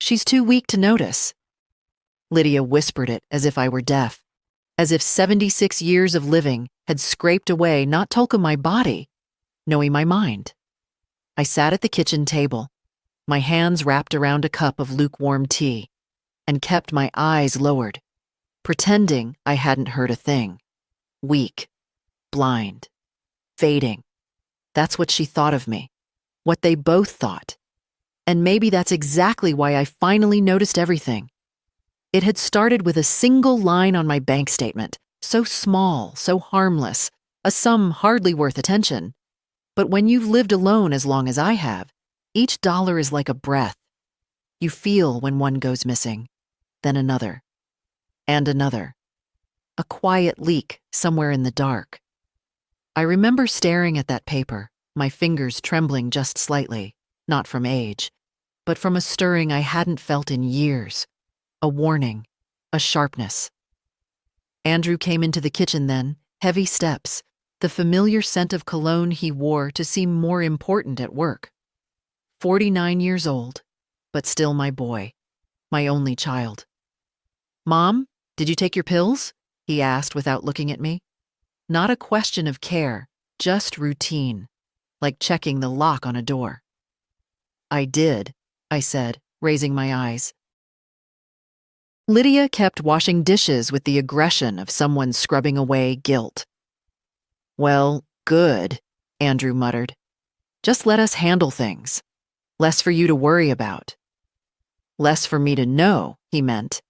She's too weak to notice. Lydia whispered it as if I were deaf, as if 76 years of living had scraped away not Tolka my body, knowing my mind. I sat at the kitchen table, my hands wrapped around a cup of lukewarm tea, and kept my eyes lowered, pretending I hadn't heard a thing. Weak, blind, fading. That's what she thought of me, what they both thought. And maybe that's exactly why I finally noticed everything. It had started with a single line on my bank statement, so small, so harmless, a sum hardly worth attention. But when you've lived alone as long as I have, each dollar is like a breath. You feel when one goes missing, then another, and another. A quiet leak somewhere in the dark. I remember staring at that paper, my fingers trembling just slightly, not from age, but from a stirring I hadn't felt in years, a warning, a sharpness. Andrew came into the kitchen then, heavy steps, the familiar scent of cologne he wore to seem more important at work. 49 years old, but still my boy, my only child. "Mom, did you take your pills?" he asked without looking at me. Not a question of care, just routine, like checking the lock on a door. "I did," I said, raising my eyes. Lydia kept washing dishes with the aggression of someone scrubbing away guilt. "Well, good," Andrew muttered. "Just let us handle things. Less for you to worry about." Less for me to know, he meant.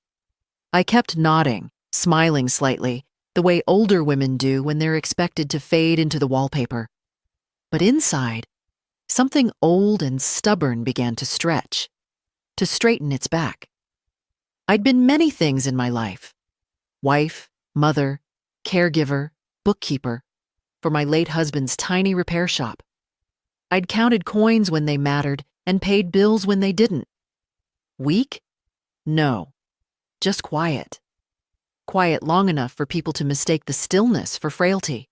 I kept nodding, smiling slightly, the way older women do when they're expected to fade into the wallpaper. But inside, something old and stubborn began to stretch, to straighten its back. I'd been many things in my life: wife, mother, caregiver, bookkeeper, for my late husband's tiny repair shop. I'd counted coins when they mattered and paid bills when they didn't. Weak? No, just quiet. Quiet long enough for people to mistake the stillness for frailty.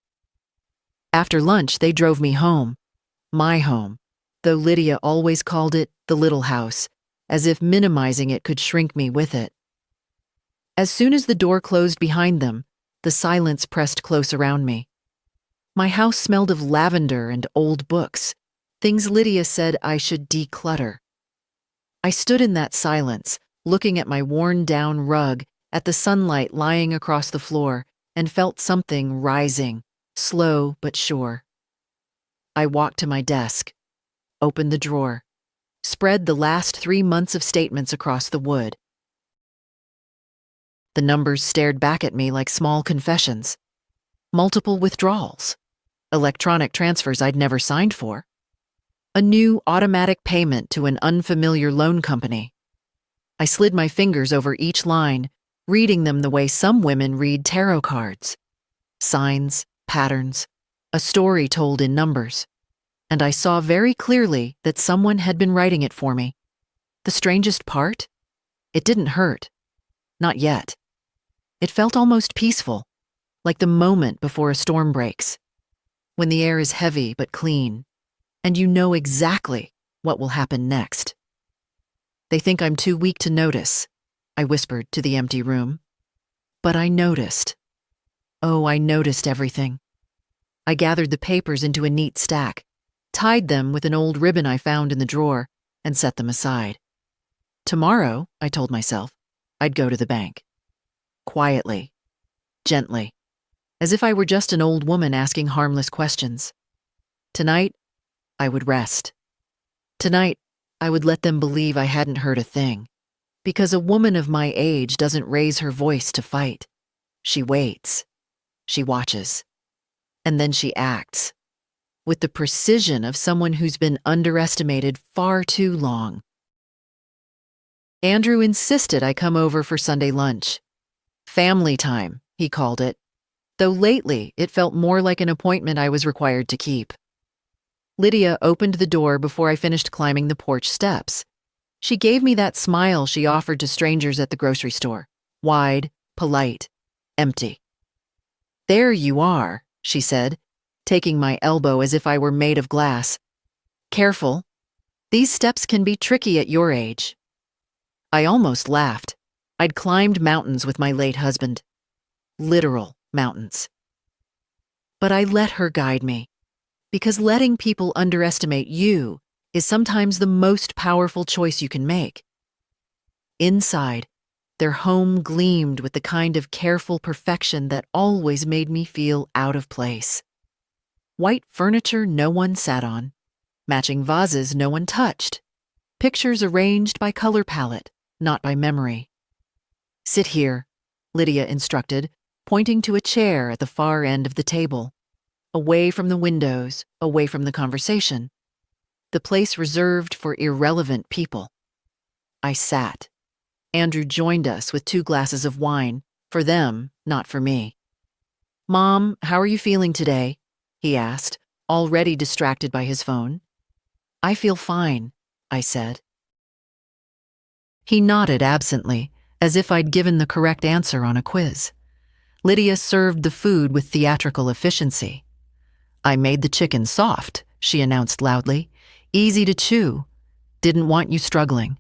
After lunch, they drove me home, my home, though Lydia always called it the little house, as if minimizing it could shrink me with it. As soon as the door closed behind them, the silence pressed close around me. My house smelled of lavender and old books, things Lydia said I should declutter. I stood in that silence, looking at my worn-down rug, at the sunlight lying across the floor, and felt something rising, slow but sure. I walked to my desk, opened the drawer, spread the last 3 months of statements across the wood. The numbers stared back at me like small confessions. Multiple withdrawals. Electronic transfers I'd never signed for. A new automatic payment to an unfamiliar loan company. I slid my fingers over each line, reading them the way some women read tarot cards. Signs, patterns, a story told in numbers. And I saw very clearly that someone had been writing it for me. The strangest part? It didn't hurt. Not yet. It felt almost peaceful, like the moment before a storm breaks, when the air is heavy but clean, and you know exactly what will happen next. "They think I'm too weak to notice," I whispered to the empty room. But I noticed. Oh, I noticed everything. I gathered the papers into a neat stack, tied them with an old ribbon I found in the drawer, and set them aside. Tomorrow, I told myself, I'd go to the bank. Quietly, gently, as if I were just an old woman asking harmless questions. Tonight, I would rest. Tonight, I would let them believe I hadn't heard a thing, because a woman of my age doesn't raise her voice to fight. She waits. She watches. And then she acts, with the precision of someone who's been underestimated far too long. Andrew insisted I come over for Sunday lunch. Family time, he called it, though lately it felt more like an appointment I was required to keep. Lydia opened the door before I finished climbing the porch steps. She gave me that smile she offered to strangers at the grocery store, wide, polite, empty. "There you are," she said, taking my elbow as if I were made of glass. "Careful. These steps can be tricky at your age." I almost laughed. I'd climbed mountains with my late husband. Literal mountains. But I let her guide me, because letting people underestimate you is sometimes the most powerful choice you can make. Inside, their home gleamed with the kind of careful perfection that always made me feel out of place. White furniture no one sat on, matching vases no one touched, pictures arranged by color palette, not by memory. "Sit here," Lydia instructed, pointing to a chair at the far end of the table. Away from the windows, away from the conversation. The place reserved for irrelevant people. I sat. Andrew joined us with 2 glasses of wine, for them, not for me. "Mom, how are you feeling today?" he asked, already distracted by his phone. "I feel fine," I said. He nodded absently, as if I'd given the correct answer on a quiz. Lydia served the food with theatrical efficiency. "I made the chicken soft," she announced loudly. "Easy to chew. Didn't want you struggling."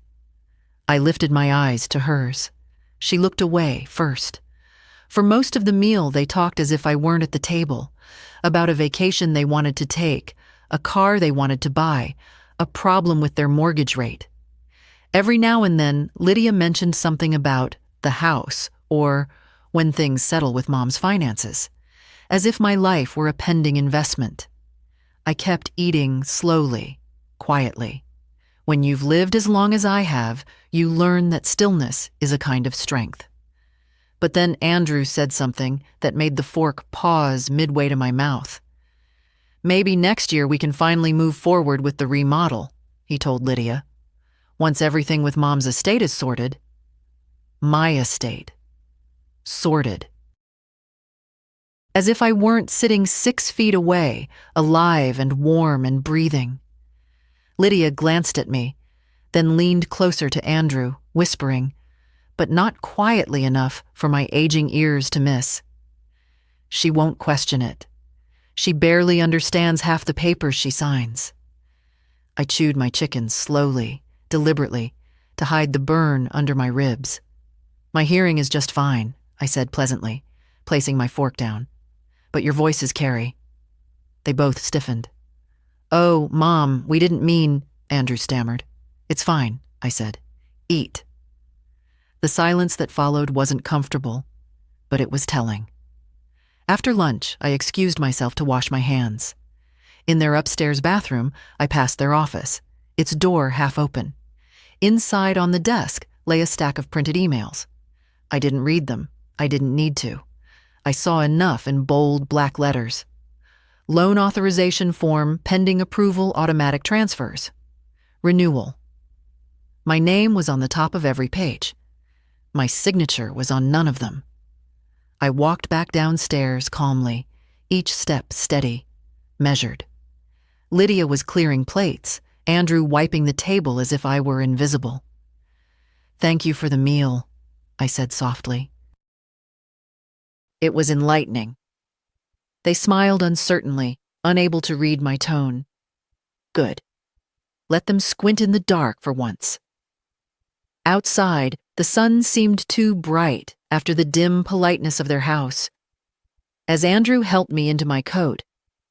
I lifted my eyes to hers. She looked away first. For most of the meal, they talked as if I weren't at the table, about a vacation they wanted to take, a car they wanted to buy, a problem with their mortgage rate. Every now and then, Lydia mentioned something about the house or when things settle with Mom's finances, as if my life were a pending investment. I kept eating slowly, quietly. When you've lived as long as I have, you learn that stillness is a kind of strength. But then Andrew said something that made the fork pause midway to my mouth. "Maybe next year we can finally move forward with the remodel," he told Lydia. "Once everything with Mom's estate is sorted." My estate. Sorted. As if I weren't sitting 6 feet away, alive and warm and breathing. Lydia glanced at me, then leaned closer to Andrew, whispering, but not quietly enough for my aging ears to miss. "She won't question it. She barely understands half the papers she signs." I chewed my chicken slowly, deliberately, to hide the burn under my ribs. "My hearing is just fine," I said pleasantly, placing my fork down. "But your voice is Carrie." They both stiffened. "Oh, Mom, we didn't mean," Andrew stammered. "It's fine," I said. "Eat." The silence that followed wasn't comfortable, but it was telling. After lunch, I excused myself to wash my hands. In their upstairs bathroom, I passed their office, its door half open. Inside on the desk lay a stack of printed emails. I didn't read them. I didn't need to. I saw enough in bold black letters. Loan authorization form pending approval, automatic transfers. Renewal. My name was on the top of every page. My signature was on none of them. I walked back downstairs calmly, each step steady, measured. Lydia was clearing plates, Andrew wiping the table as if I were invisible. "Thank you for the meal," I said softly. It was enlightening. They smiled uncertainly, unable to read my tone. Good. Let them squint in the dark for once. Outside, the sun seemed too bright after the dim politeness of their house. As Andrew helped me into my coat,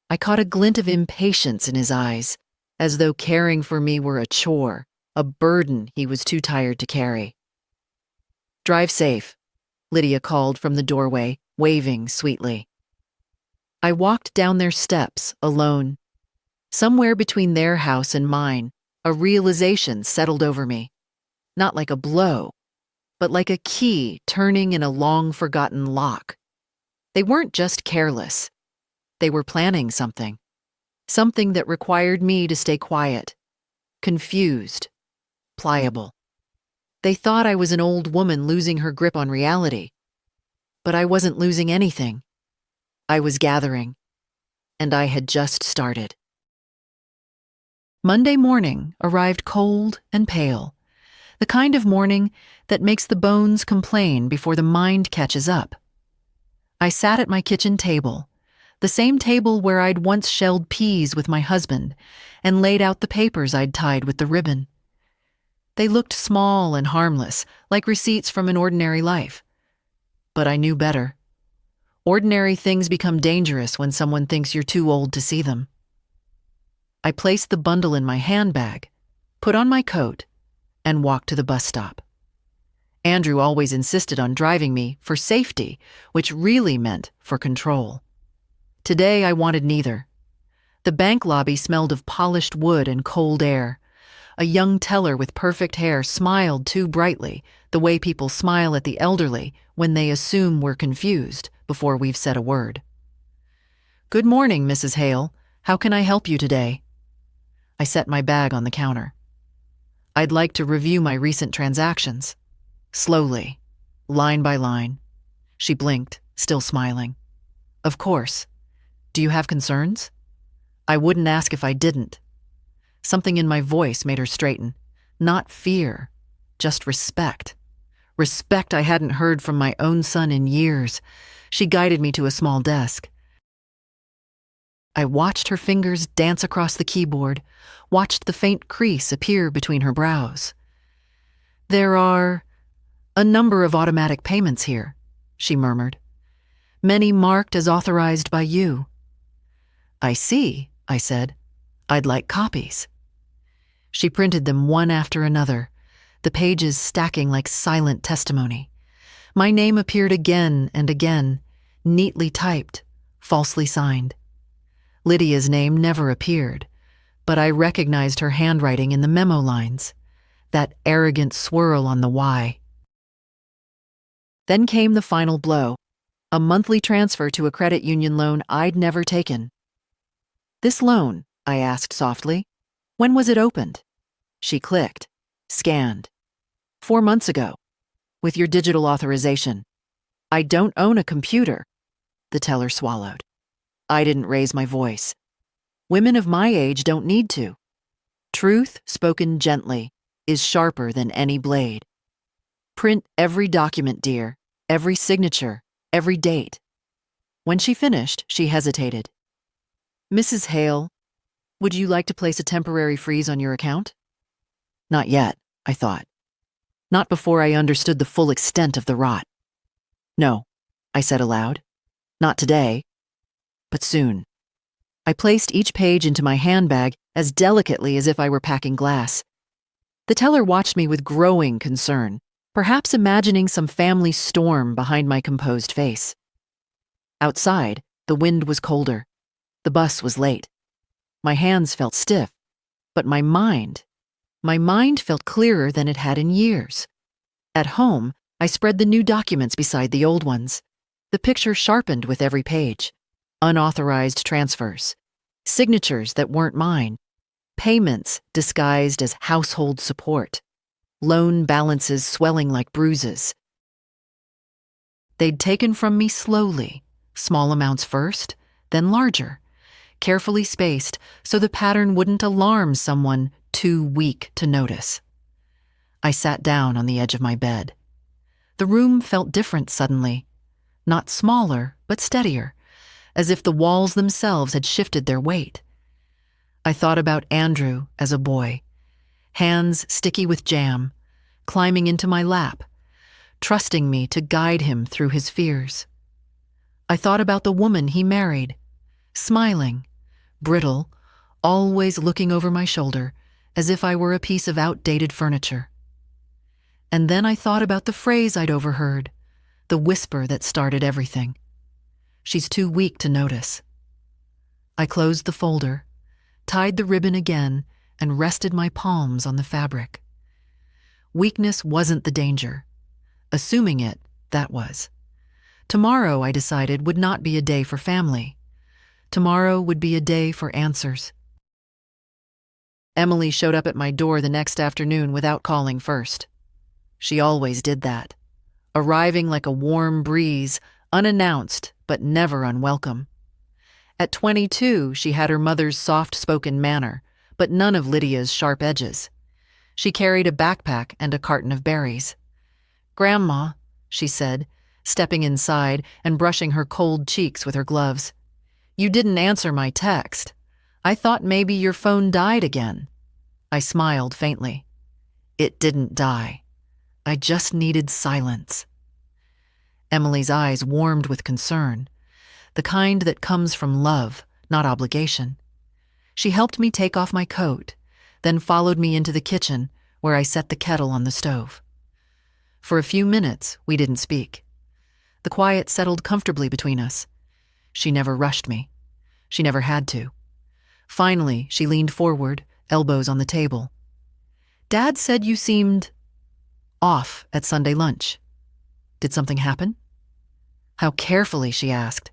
I caught a glint of impatience in his eyes, as though caring for me were a chore, a burden he was too tired to carry. "Drive safe," Lydia called from the doorway, waving sweetly. I walked down their steps, alone. Somewhere between their house and mine, a realization settled over me. Not like a blow, but like a key turning in a long-forgotten lock. They weren't just careless. They were planning something. Something that required me to stay quiet, confused, pliable. They thought I was an old woman losing her grip on reality. But I wasn't losing anything. I was gathering, and I had just started. Monday morning arrived cold and pale, the kind of morning that makes the bones complain before the mind catches up. I sat at my kitchen table, the same table where I'd once shelled peas with my husband and laid out the papers I'd tied with the ribbon. They looked small and harmless, like receipts from an ordinary life. But I knew better. Ordinary things become dangerous when someone thinks you're too old to see them. I placed the bundle in my handbag, put on my coat, and walked to the bus stop. Andrew always insisted on driving me for safety, which really meant for control. Today I wanted neither. The bank lobby smelled of polished wood and cold air. A young teller with perfect hair smiled too brightly, the way people smile at the elderly when they assume we're confused before we've said a word. "Good morning, Mrs. Hale. How can I help you today?" I set my bag on the counter. "I'd like to review my recent transactions." Slowly, line by line. She blinked, still smiling. "Of course. Do you have concerns?" I wouldn't ask if I didn't. Something in my voice made her straighten. Not fear, just respect. Respect I hadn't heard from my own son in years. She guided me to a small desk. I watched her fingers dance across the keyboard, watched the faint crease appear between her brows. "There are a number of automatic payments here," she murmured. "Many marked as authorized by you." "I see," I said. "I'd like copies." She printed them one after another, the pages stacking like silent testimony. My name appeared again and again, neatly typed, falsely signed. Lydia's name never appeared, but I recognized her handwriting in the memo lines, that arrogant swirl on the Y. Then came the final blow, a monthly transfer to a credit union loan I'd never taken. "This loan," I asked softly, "when was it opened?" She clicked, scanned. 4 months ago, with your digital authorization. I don't own a computer." The teller swallowed. I didn't raise my voice. Women of my age don't need to. Truth, spoken gently, is sharper than any blade. Print every document, dear, every signature, every date. When she finished, she hesitated. "Mrs. Hale, would you like to place a temporary freeze on your account?" Not yet, I thought. Not before I understood the full extent of the rot. "No," I said aloud. "Not today, but soon." I placed each page into my handbag as delicately as if I were packing glass. The teller watched me with growing concern, perhaps imagining some family storm behind my composed face. Outside, the wind was colder. The bus was late. My hands felt stiff, but my mind felt clearer than it had in years. At home, I spread the new documents beside the old ones. The picture sharpened with every page. Unauthorized transfers, signatures that weren't mine, payments disguised as household support, loan balances swelling like bruises. They'd taken from me slowly, small amounts first, then larger, carefully spaced so the pattern wouldn't alarm someone too weak to notice. I sat down on the edge of my bed. The room felt different suddenly, not smaller, but steadier, as if the walls themselves had shifted their weight. I thought about Andrew as a boy, hands sticky with jam, climbing into my lap, trusting me to guide him through his fears. I thought about the woman he married, smiling, brittle, always looking over my shoulder, as if I were a piece of outdated furniture. And then I thought about the phrase I'd overheard, the whisper that started everything. "She's too weak to notice." I closed the folder, tied the ribbon again, and rested my palms on the fabric. Weakness wasn't the danger. Assuming it, that was. Tomorrow, I decided, would not be a day for family. Tomorrow would be a day for answers. Emily showed up at my door the next afternoon without calling first. She always did that, arriving like a warm breeze, unannounced but never unwelcome. At 22, she had her mother's soft-spoken manner, but none of Lydia's sharp edges. She carried a backpack and a carton of berries. "Grandma," she said, stepping inside and brushing her cold cheeks with her gloves. "You didn't answer my text. I thought maybe your phone died again." I smiled faintly. It didn't die. I just needed silence. Emily's eyes warmed with concern, the kind that comes from love, not obligation. She helped me take off my coat, then followed me into the kitchen, where I set the kettle on the stove. For a few minutes, we didn't speak. The quiet settled comfortably between us. She never rushed me. She never had to. Finally, she leaned forward, elbows on the table. Dad said you seemed off at Sunday lunch. Did something happen? How carefully she asked.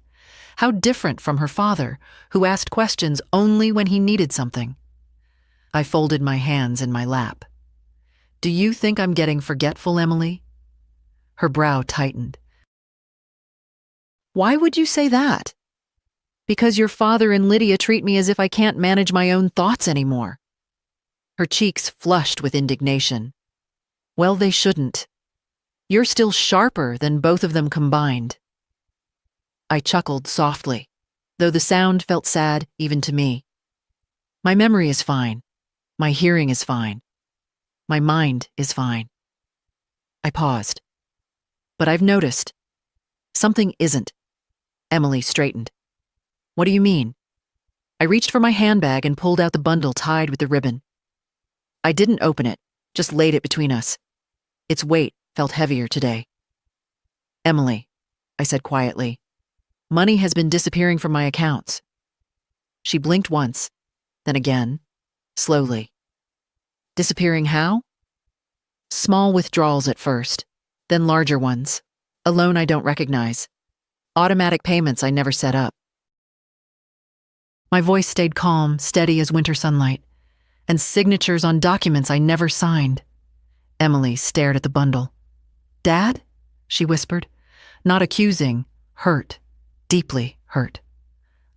How different from her father, who asked questions only when he needed something. I folded my hands in my lap. Do you think I'm getting forgetful, Emily? Her brow tightened. Why would you say that? Because your father and Lydia treat me as if I can't manage my own thoughts anymore. Her cheeks flushed with indignation. Well, they shouldn't. You're still sharper than both of them combined. I chuckled softly, though the sound felt sad even to me. My memory is fine. My hearing is fine. My mind is fine. I paused. But I've noticed. Something isn't. Emily straightened. What do you mean? I reached for my handbag and pulled out the bundle tied with the ribbon. I didn't open it, just laid it between us. Its weight felt heavier today. Emily, I said quietly, money has been disappearing from my accounts. She blinked once, then again, slowly. Disappearing how? Small withdrawals at first, then larger ones. A loan I don't recognize. Automatic payments I never set up. My voice stayed calm, steady as winter sunlight, and signatures on documents I never signed. Emily stared at the bundle. Dad? She whispered, not accusing, hurt, deeply hurt.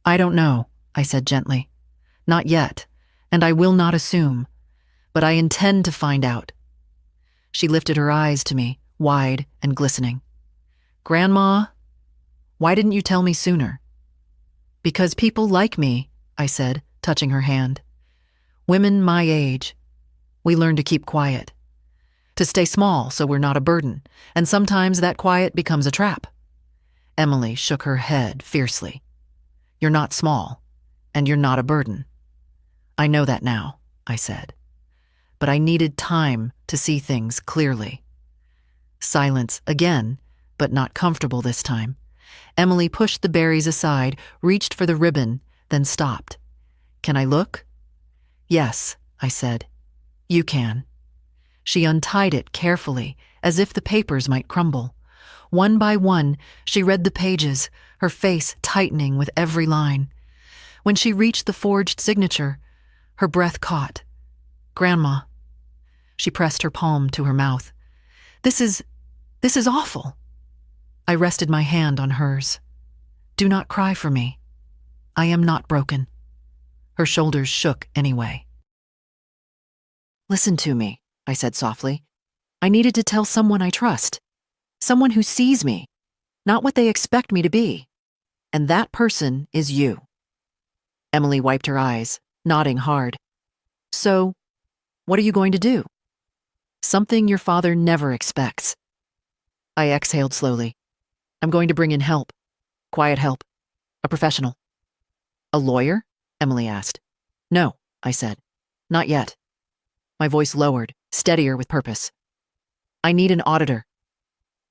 I don't know, I said gently. Not yet, and I will not assume, but I intend to find out. She lifted her eyes to me, wide and glistening. Grandma, why didn't you tell me sooner? Because people like me, I said, touching her hand. Women my age. We learn to keep quiet. To stay small so we're not a burden, and sometimes that quiet becomes a trap. Emily shook her head fiercely. You're not small, and you're not a burden. I know that now, I said. But I needed time to see things clearly. Silence again, but not comfortable this time. Emily pushed the berries aside, reached for the ribbon, then stopped. Can I look? Yes, I said. You can. She untied it carefully, as if the papers might crumble. One by one, she read the pages, her face tightening with every line. When she reached the forged signature, her breath caught. Grandma. She pressed her palm to her mouth. This is awful. I rested my hand on hers. Do not cry for me. I am not broken. Her shoulders shook anyway. Listen to me, I said softly. I needed to tell someone I trust. Someone who sees me, not what they expect me to be. And that person is you. Emily wiped her eyes, nodding hard. So, what are you going to do? Something your father never expects. I exhaled slowly. I'm going to bring in help. Quiet help. A professional. A lawyer? Emily asked. No, I said. Not yet. My voice lowered, steadier with purpose. I need an auditor.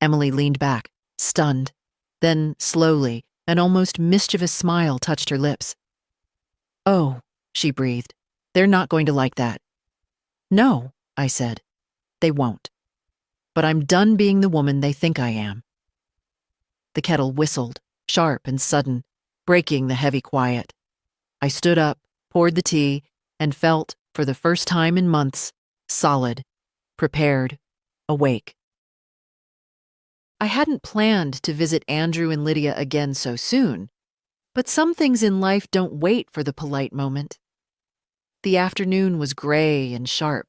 Emily leaned back, stunned. Then, slowly, an almost mischievous smile touched her lips. Oh, she breathed. They're not going to like that. No, I said. They won't. But I'm done being the woman they think I am. The kettle whistled, sharp and sudden, breaking the heavy quiet. I stood up, poured the tea, and felt, for the first time in months, solid, prepared, awake. I hadn't planned to visit Andrew and Lydia again so soon, but some things in life don't wait for the polite moment. The afternoon was gray and sharp,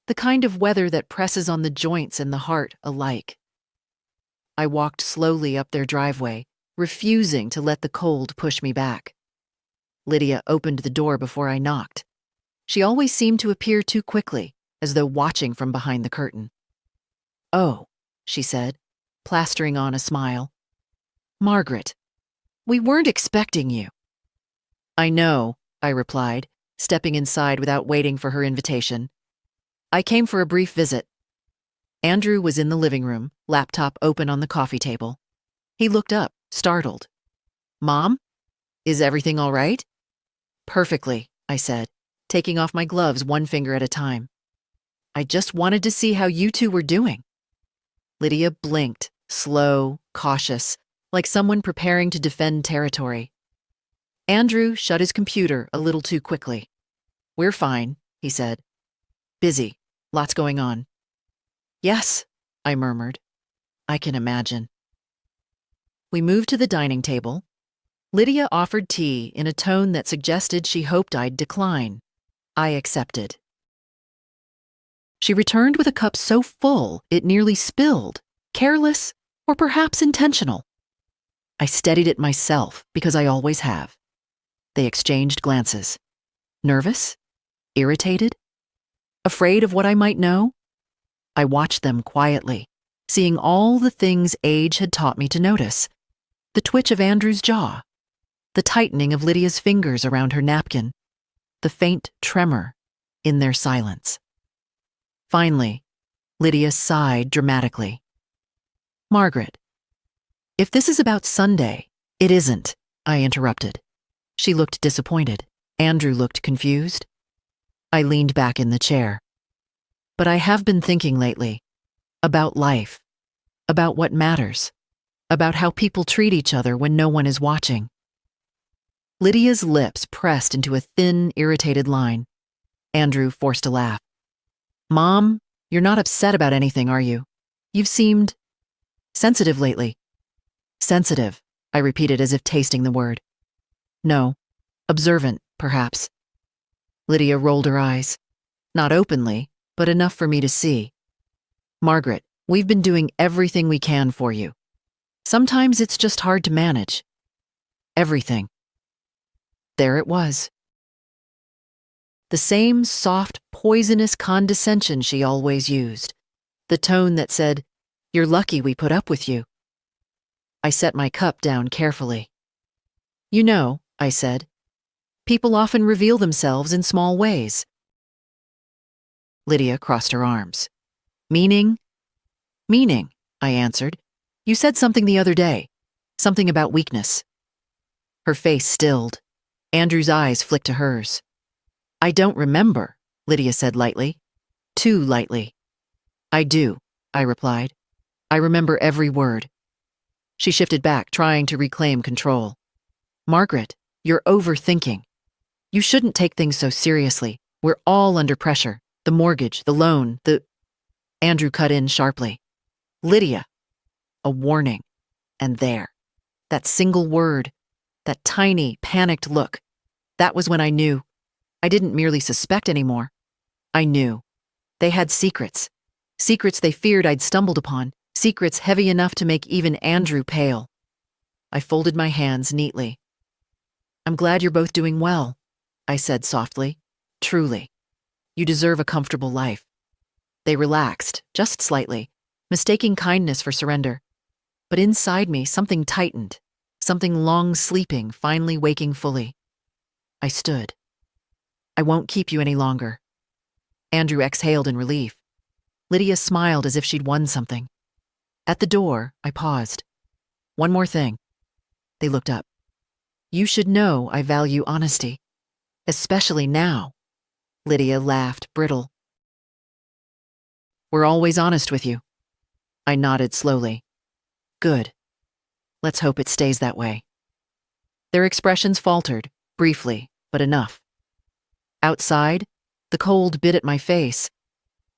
the kind of weather that presses on the joints and the heart alike. I walked slowly up their driveway, refusing to let the cold push me back. Lydia opened the door before I knocked. She always seemed to appear too quickly, as though watching from behind the curtain. "Oh," she said, plastering on a smile. "Margaret, we weren't expecting you." "I know," I replied, stepping inside without waiting for her invitation. "I came for a brief visit." Andrew was in the living room, laptop open on the coffee table. He looked up, startled. "Mom? Is everything all right?" "Perfectly," I said, taking off my gloves one finger at a time. "I just wanted to see how you two were doing." Lydia blinked, slow, cautious, like someone preparing to defend territory. Andrew shut his computer a little too quickly. "We're fine," he said. "Busy. Lots going on." "Yes," I murmured. "I can imagine." We moved to the dining table. Lydia offered tea in a tone that suggested she hoped I'd decline. I accepted. She returned with a cup so full it nearly spilled, careless or perhaps intentional. I steadied it myself because I always have. They exchanged glances. Nervous? Irritated? Afraid of what I might know? I watched them quietly, seeing all the things age had taught me to notice. The twitch of Andrew's jaw, the tightening of Lydia's fingers around her napkin, the faint tremor in their silence. Finally, Lydia sighed dramatically. "Margaret, if this is about Sunday—" "It isn't," I interrupted. She looked disappointed. Andrew looked confused. I leaned back in the chair. "But I have been thinking lately about life, about what matters, about how people treat each other when no one is watching." Lydia's lips pressed into a thin, irritated line. Andrew forced a laugh. "Mom, you're not upset about anything, are you? You've seemed sensitive lately." "Sensitive," I repeated as if tasting the word. "No, observant, perhaps." Lydia rolled her eyes. Not openly, but enough for me to see. "Margaret, we've been doing everything we can for you. Sometimes it's just hard to manage. Everything." There it was. The same soft, poisonous condescension she always used. The tone that said, "You're lucky we put up with you." I set my cup down carefully. "You know," I said, "people often reveal themselves in small ways." Lydia crossed her arms. "Meaning?" "Meaning," I answered. "You said something the other day. Something about weakness." Her face stilled. Andrew's eyes flicked to hers. "I don't remember," Lydia said lightly. Too lightly. "I do," I replied. "I remember every word." She shifted back, trying to reclaim control. "Margaret, you're overthinking. You shouldn't take things so seriously. We're all under pressure. The mortgage, the loan, the—" Andrew cut in sharply. "Lydia!" A warning. And there. That single word. That tiny, panicked look. That was when I knew. I didn't merely suspect anymore. I knew. They had secrets. Secrets they feared I'd stumbled upon. Secrets heavy enough to make even Andrew pale. I folded my hands neatly. "I'm glad you're both doing well," I said softly. "Truly. You deserve a comfortable life." They relaxed, just slightly, mistaking kindness for surrender. But inside me, something tightened, something long sleeping, finally waking fully. I stood. "I won't keep you any longer." Andrew exhaled in relief. Lydia smiled as if she'd won something. At the door, I paused. "One more thing." They looked up. "You should know I value honesty. Especially now." Lydia laughed, brittle. "We're always honest with you." I nodded slowly. "Good. Let's hope it stays that way." Their expressions faltered, briefly, but enough. Outside, the cold bit at my face,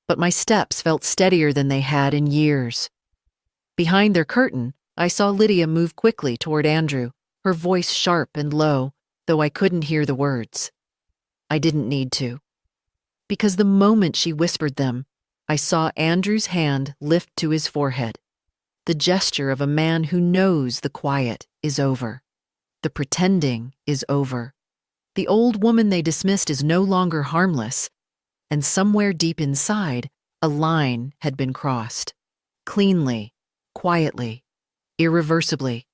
but my steps felt steadier than they had in years. Behind their curtain, I saw Lydia move quickly toward Andrew, her voice sharp and low, though I couldn't hear the words. I didn't need to. Because the moment she whispered them, I saw Andrew's hand lift to his forehead, the gesture of a man who knows the quiet is over. The pretending is over. The old woman they dismissed is no longer harmless, and somewhere deep inside, a line had been crossed. Cleanly, quietly, irreversibly.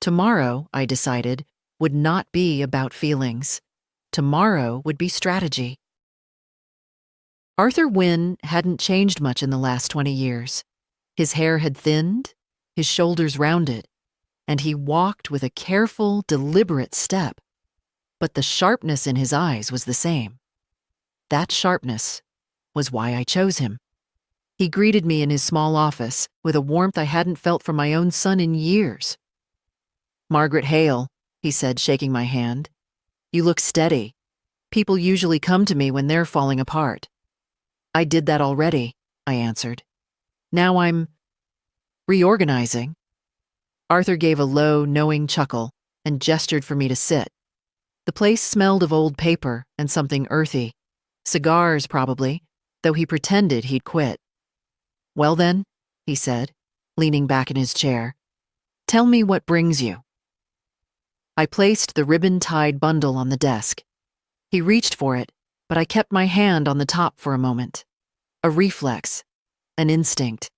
Tomorrow, I decided, would not be about feelings. Tomorrow would be strategy. Arthur Wynne hadn't changed much in the last 20 years. His hair had thinned, his shoulders rounded, and he walked with a careful, deliberate step. But the sharpness in his eyes was the same. That sharpness was why I chose him. He greeted me in his small office with a warmth I hadn't felt from my own son in years. "Margaret Hale," he said, shaking my hand. "You look steady. People usually come to me when they're falling apart." "I did that already," I answered. "Now I'm reorganizing." Arthur gave a low, knowing chuckle and gestured for me to sit. The place smelled of old paper and something earthy. Cigars, probably, though he pretended he'd quit. "Well then," he said, leaning back in his chair, "tell me what brings you." I placed the ribbon-tied bundle on the desk. He reached for it, but I kept my hand on the top for a moment. A reflex, an instinct.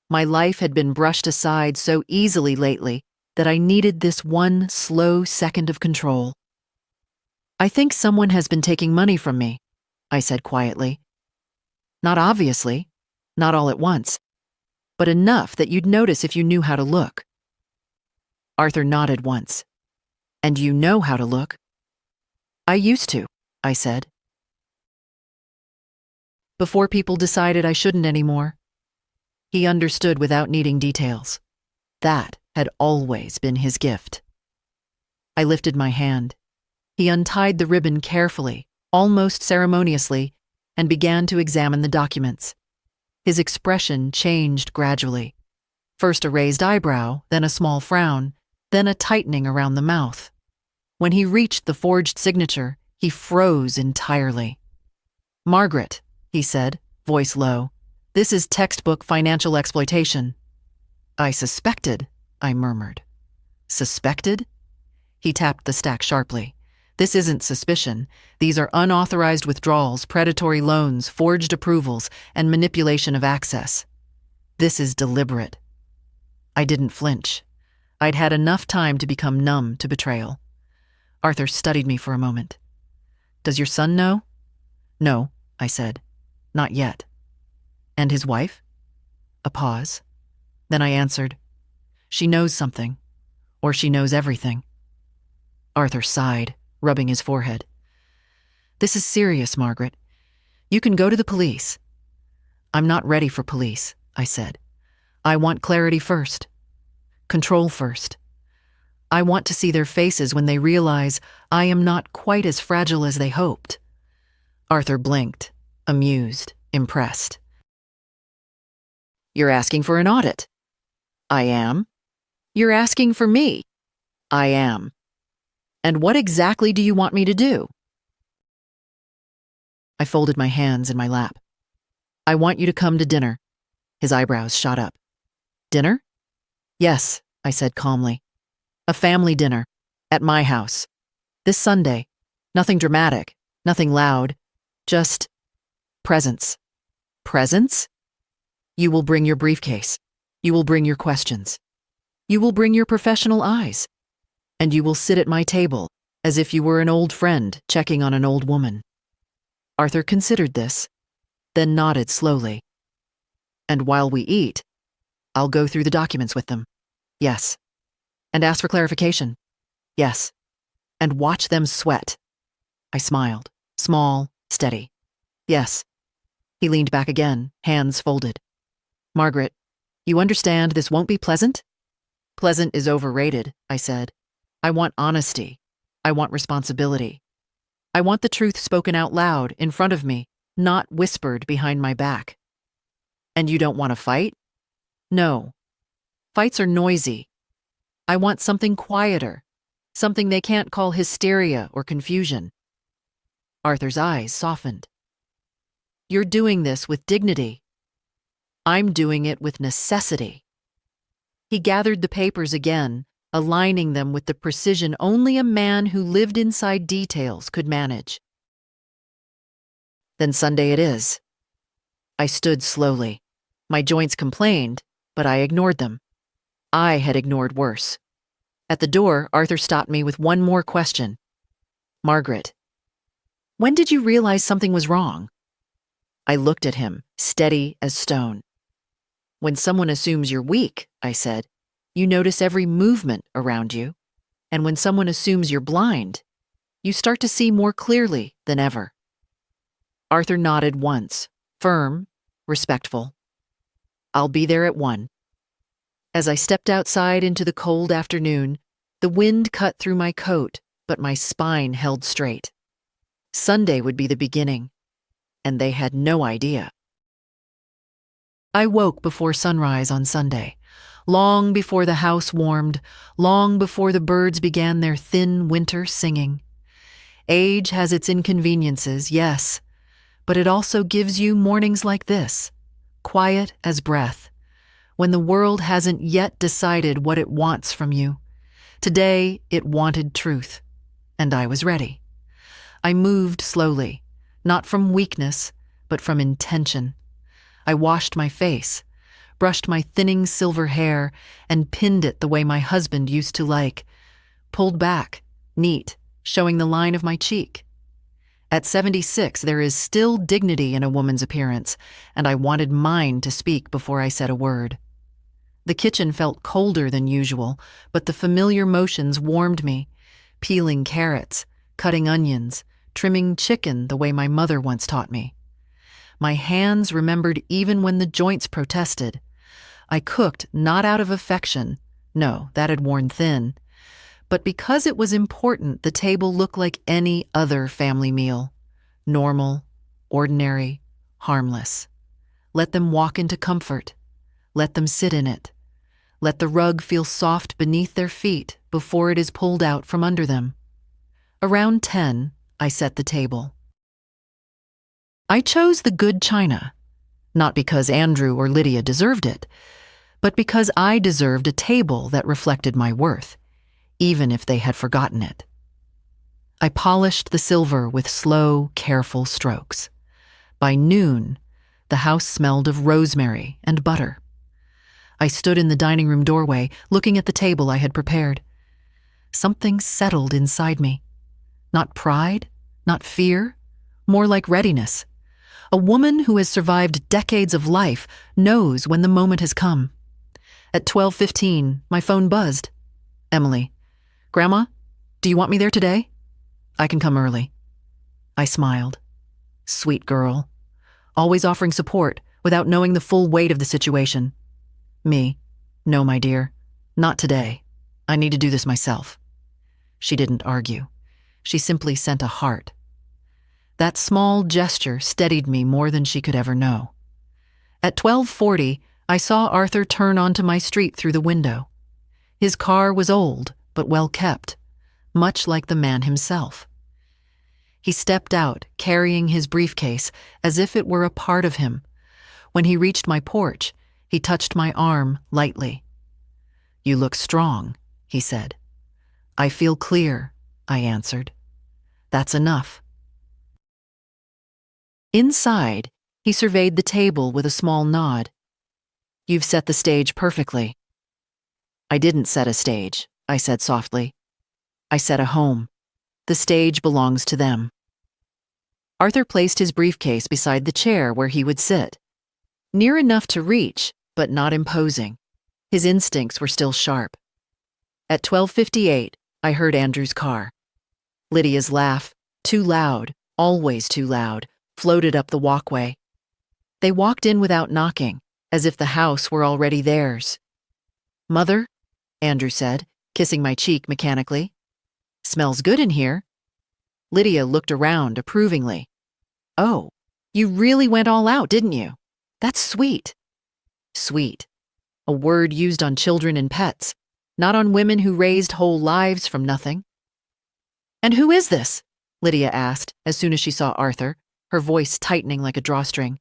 My life had been brushed aside so easily lately that I needed this one slow second of control. "I think someone has been taking money from me," I said quietly. "Not obviously, not all at once, but enough that you'd notice if you knew how to look." Arthur nodded once. "And you know how to look?" "I used to," I said. "Before people decided I shouldn't anymore." He understood without needing details. That had always been his gift. I lifted my hand. He untied the ribbon carefully, almost ceremoniously, and began to examine the documents. His expression changed gradually. First a raised eyebrow, then a small frown, then a tightening around the mouth. When he reached the forged signature, he froze entirely. "Margaret," he said, voice low, "this is textbook financial exploitation." "I suspected," I murmured. "Suspected?" He tapped the stack sharply. "This isn't suspicion. These are unauthorized withdrawals, predatory loans, forged approvals, and manipulation of access. This is deliberate." I didn't flinch. I'd had enough time to become numb to betrayal. Arthur studied me for a moment. "Does your son know?" "No," I said. "Not yet." "And his wife?" A pause. Then I answered, "She knows something, or she knows everything." Arthur sighed, rubbing his forehead. "This is serious, Margaret. You can go to the police." "I'm not ready for police," I said. "I want clarity first. Control first. I want to see their faces when they realize I am not quite as fragile as they hoped." Arthur blinked, amused, impressed. "You're asking for an audit." "I am." "You're asking for me." "I am." "And what exactly do you want me to do?" I folded my hands in my lap. "I want you to come to dinner." His eyebrows shot up. "Dinner?" "Yes," I said calmly. "A family dinner. At my house. This Sunday. Nothing dramatic. Nothing loud. Just presents." "Presents?" "You will bring your briefcase. You will bring your questions. You will bring your professional eyes. And you will sit at my table, as if you were an old friend checking on an old woman." Arthur considered this, then nodded slowly. "And while we eat, I'll go through the documents with them." "Yes." "And ask for clarification." "Yes." "And watch them sweat." I smiled, small, steady. "Yes." He leaned back again, hands folded. "Margaret, you understand this won't be pleasant?" "Pleasant is overrated," I said. "I want honesty. I want responsibility. I want the truth spoken out loud, in front of me, not whispered behind my back." "And you don't want to fight?" "No. Fights are noisy. I want something quieter, something they can't call hysteria or confusion." Arthur's eyes softened. "You're doing this with dignity. I'm doing it with necessity." He gathered the papers again, aligning them with the precision only a man who lived inside details could manage. Then Sunday it is. I stood slowly. My joints complained, but I ignored them. I had ignored worse. At the door, Arthur stopped me with one more question. Margaret, when did you realize something was wrong? I looked at him, steady as stone. When someone assumes you're weak, I said, you notice every movement around you. And when someone assumes you're blind, you start to see more clearly than ever. Arthur nodded once, firm, respectful. I'll be there at 1. As I stepped outside into the cold afternoon, the wind cut through my coat, but my spine held straight. Sunday would be the beginning, and they had no idea. I woke before sunrise on Sunday, long before the house warmed, long before the birds began their thin winter singing. Age has its inconveniences, yes, but it also gives you mornings like this, quiet as breath, when the world hasn't yet decided what it wants from you. Today, it wanted truth, and I was ready. I moved slowly, not from weakness, but from intention. I washed my face, brushed my thinning silver hair, and pinned it the way my husband used to like, pulled back, neat, showing the line of my cheek. At 76, there is still dignity in a woman's appearance, and I wanted mine to speak before I said a word. The kitchen felt colder than usual, but the familiar motions warmed me, peeling carrots, cutting onions, trimming chicken the way my mother once taught me. My hands remembered even when the joints protested. I cooked not out of affection, no, that had worn thin, but because it was important the table looked like any other family meal. Normal, ordinary, harmless. Let them walk into comfort. Let them sit in it. Let the rug feel soft beneath their feet before it is pulled out from under them. Around 10, I set the table. I chose the good china, not because Andrew or Lydia deserved it, but because I deserved a table that reflected my worth, even if they had forgotten it. I polished the silver with slow, careful strokes. By noon, the house smelled of rosemary and butter. I stood in the dining room doorway, looking at the table I had prepared. Something settled inside me. Not pride, not fear, more like readiness. A woman who has survived decades of life knows when the moment has come. At 12:15, my phone buzzed. Emily, Grandma, do you want me there today? I can come early. I smiled. Sweet girl. Always offering support without knowing the full weight of the situation. Me, no, my dear, not today. I need to do this myself. She didn't argue. She simply sent a heart. That small gesture steadied me more than she could ever know. At 12:40, I saw Arthur turn onto my street through the window. His car was old, but well kept, much like the man himself. He stepped out, carrying his briefcase, as if it were a part of him. When he reached my porch, he touched my arm lightly. You look strong, he said. I feel clear, I answered. That's enough. Inside, he surveyed the table with a small nod. You've set the stage perfectly. I didn't set a stage, I said softly. I set a home. The stage belongs to them. Arthur placed his briefcase beside the chair where he would sit. Near enough to reach, but not imposing. His instincts were still sharp. At 12:58, I heard Andrew's car. Lydia's laugh, too loud, always too loud, floated up the walkway. They walked in without knocking, as if the house were already theirs. Mother, Andrew said, kissing my cheek mechanically. Smells good in here. Lydia looked around approvingly. Oh, you really went all out, didn't you? That's sweet. Sweet. A word used on children and pets, not on women who raised whole lives from nothing. And who is this? Lydia asked as soon as she saw Arthur, her voice tightening like a drawstring.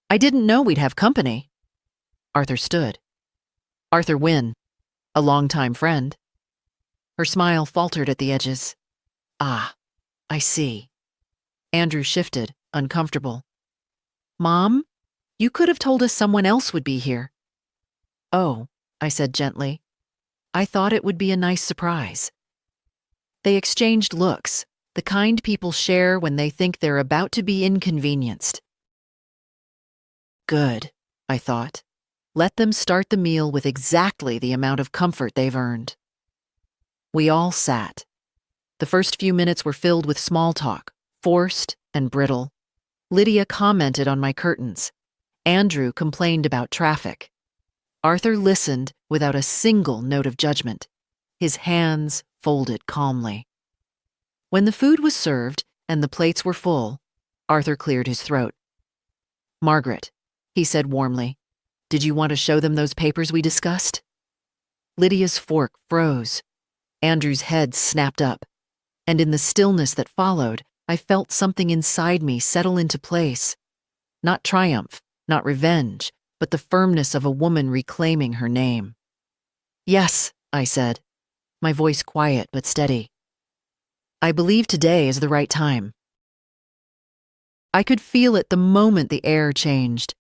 I didn't know we'd have company. Arthur stood. Arthur Wynne, a longtime friend. Her smile faltered at the edges. Ah, I see. Andrew shifted, uncomfortable. Mom, you could have told us someone else would be here. Oh, I said gently. I thought it would be a nice surprise. They exchanged looks, the kind people share when they think they're about to be inconvenienced. Good, I thought. Let them start the meal with exactly the amount of comfort they've earned. We all sat. The first few minutes were filled with small talk, forced and brittle. Lydia commented on my curtains. Andrew complained about traffic. Arthur listened without a single note of judgment, his hands folded calmly. When the food was served and the plates were full, Arthur cleared his throat. Margaret, he said warmly, did you want to show them those papers we discussed? Lydia's fork froze. Andrew's head snapped up, and in the stillness that followed, I felt something inside me settle into place. Not triumph, not revenge, but the firmness of a woman reclaiming her name. Yes, I said, my voice quiet but steady. I believe today is the right time. I could feel it the moment the air changed.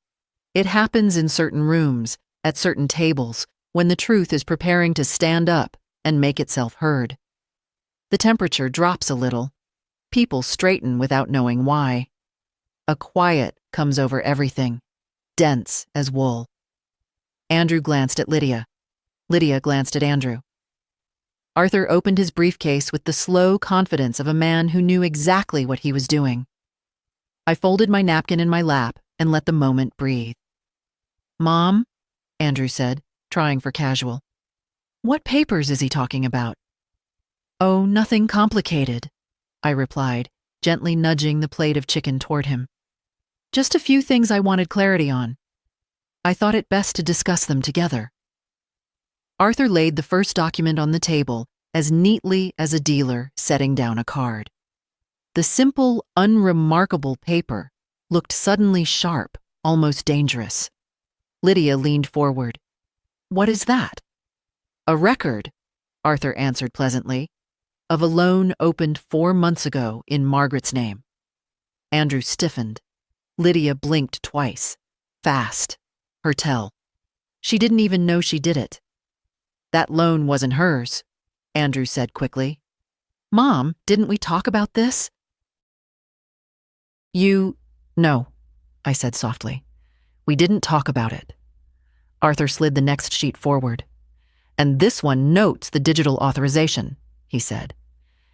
It happens in certain rooms, at certain tables, when the truth is preparing to stand up and make itself heard. The temperature drops a little. People straighten without knowing why. A quiet comes over everything, dense as wool. Andrew glanced at Lydia. Lydia glanced at Andrew. Arthur opened his briefcase with the slow confidence of a man who knew exactly what he was doing. I folded my napkin in my lap and let the moment breathe. Mom, Andrew said, trying for casual. What papers is he talking about? Oh, nothing complicated, I replied, gently nudging the plate of chicken toward him. Just a few things I wanted clarity on. I thought it best to discuss them together. Arthur laid the first document on the table as neatly as a dealer setting down a card. The simple, unremarkable paper looked suddenly sharp, almost dangerous. Lydia leaned forward. What is that? A record, Arthur answered pleasantly, of a loan opened 4 months ago in Margaret's name. Andrew stiffened. Lydia blinked twice. Fast. Her tell. She didn't even know she did it. That loan wasn't hers, Andrew said quickly. Mom, didn't we talk about this? No, I said softly. We didn't talk about it. Arthur slid the next sheet forward. And this one notes the digital authorization, he said.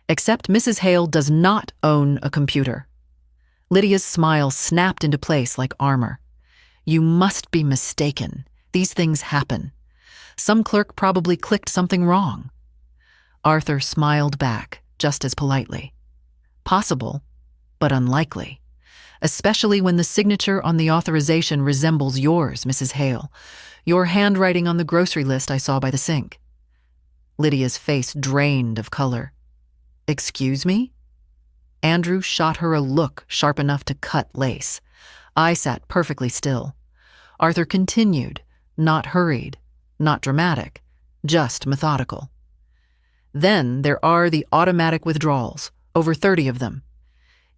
Except Mrs. Hale does not own a computer. Lydia's smile snapped into place like armor. You must be mistaken. These things happen. Some clerk probably clicked something wrong. Arthur smiled back, just as politely. Possible, but unlikely. Especially when the signature on the authorization resembles yours, Mrs. Hale. Your handwriting on the grocery list I saw by the sink. Lydia's face drained of color. Excuse me? Andrew shot her a look sharp enough to cut lace. I sat perfectly still. Arthur continued, not hurried, not dramatic, just methodical. Then there are the automatic withdrawals, over 30 of them.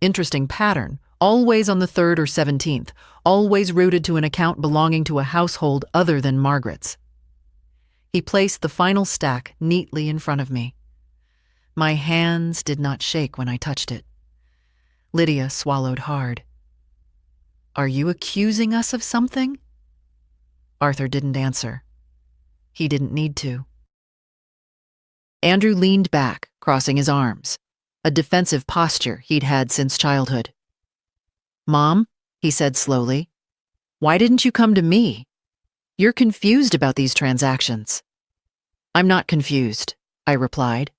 Interesting pattern, always on the 3rd or 17th, always routed to an account belonging to a household other than Margaret's. He placed the final stack neatly in front of me. My hands did not shake when I touched it. Lydia swallowed hard. Are you accusing us of something? Arthur didn't answer. He didn't need to. Andrew leaned back, crossing his arms, a defensive posture he'd had since childhood. Mom, he said slowly, why didn't you come to me? You're confused about these transactions. I'm not confused, I replied.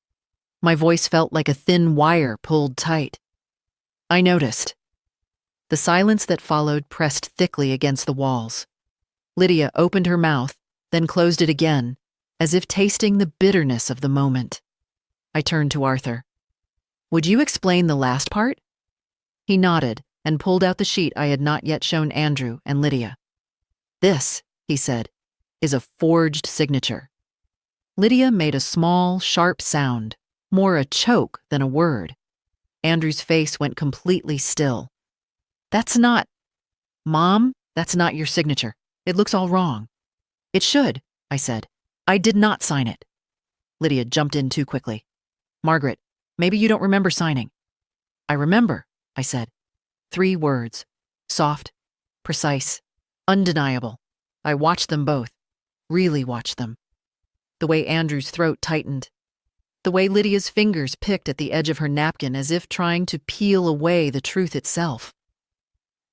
My voice felt like a thin wire pulled tight. I noticed. The silence that followed pressed thickly against the walls. Lydia opened her mouth, then closed it again, as if tasting the bitterness of the moment. I turned to Arthur. Would you explain the last part? He nodded and pulled out the sheet I had not yet shown Andrew and Lydia. This, he said, is a forged signature. Lydia made a small, sharp sound, more a choke than a word. Andrew's face went completely still. That's not, Mom, that's not your signature. It looks all wrong. It should, I said. I did not sign it. Lydia jumped in too quickly. Margaret, maybe you don't remember signing. I remember, I said. 3 words. Soft, precise, undeniable. I watched them both. Really watched them. The way Andrew's throat tightened. The way Lydia's fingers picked at the edge of her napkin as if trying to peel away the truth itself.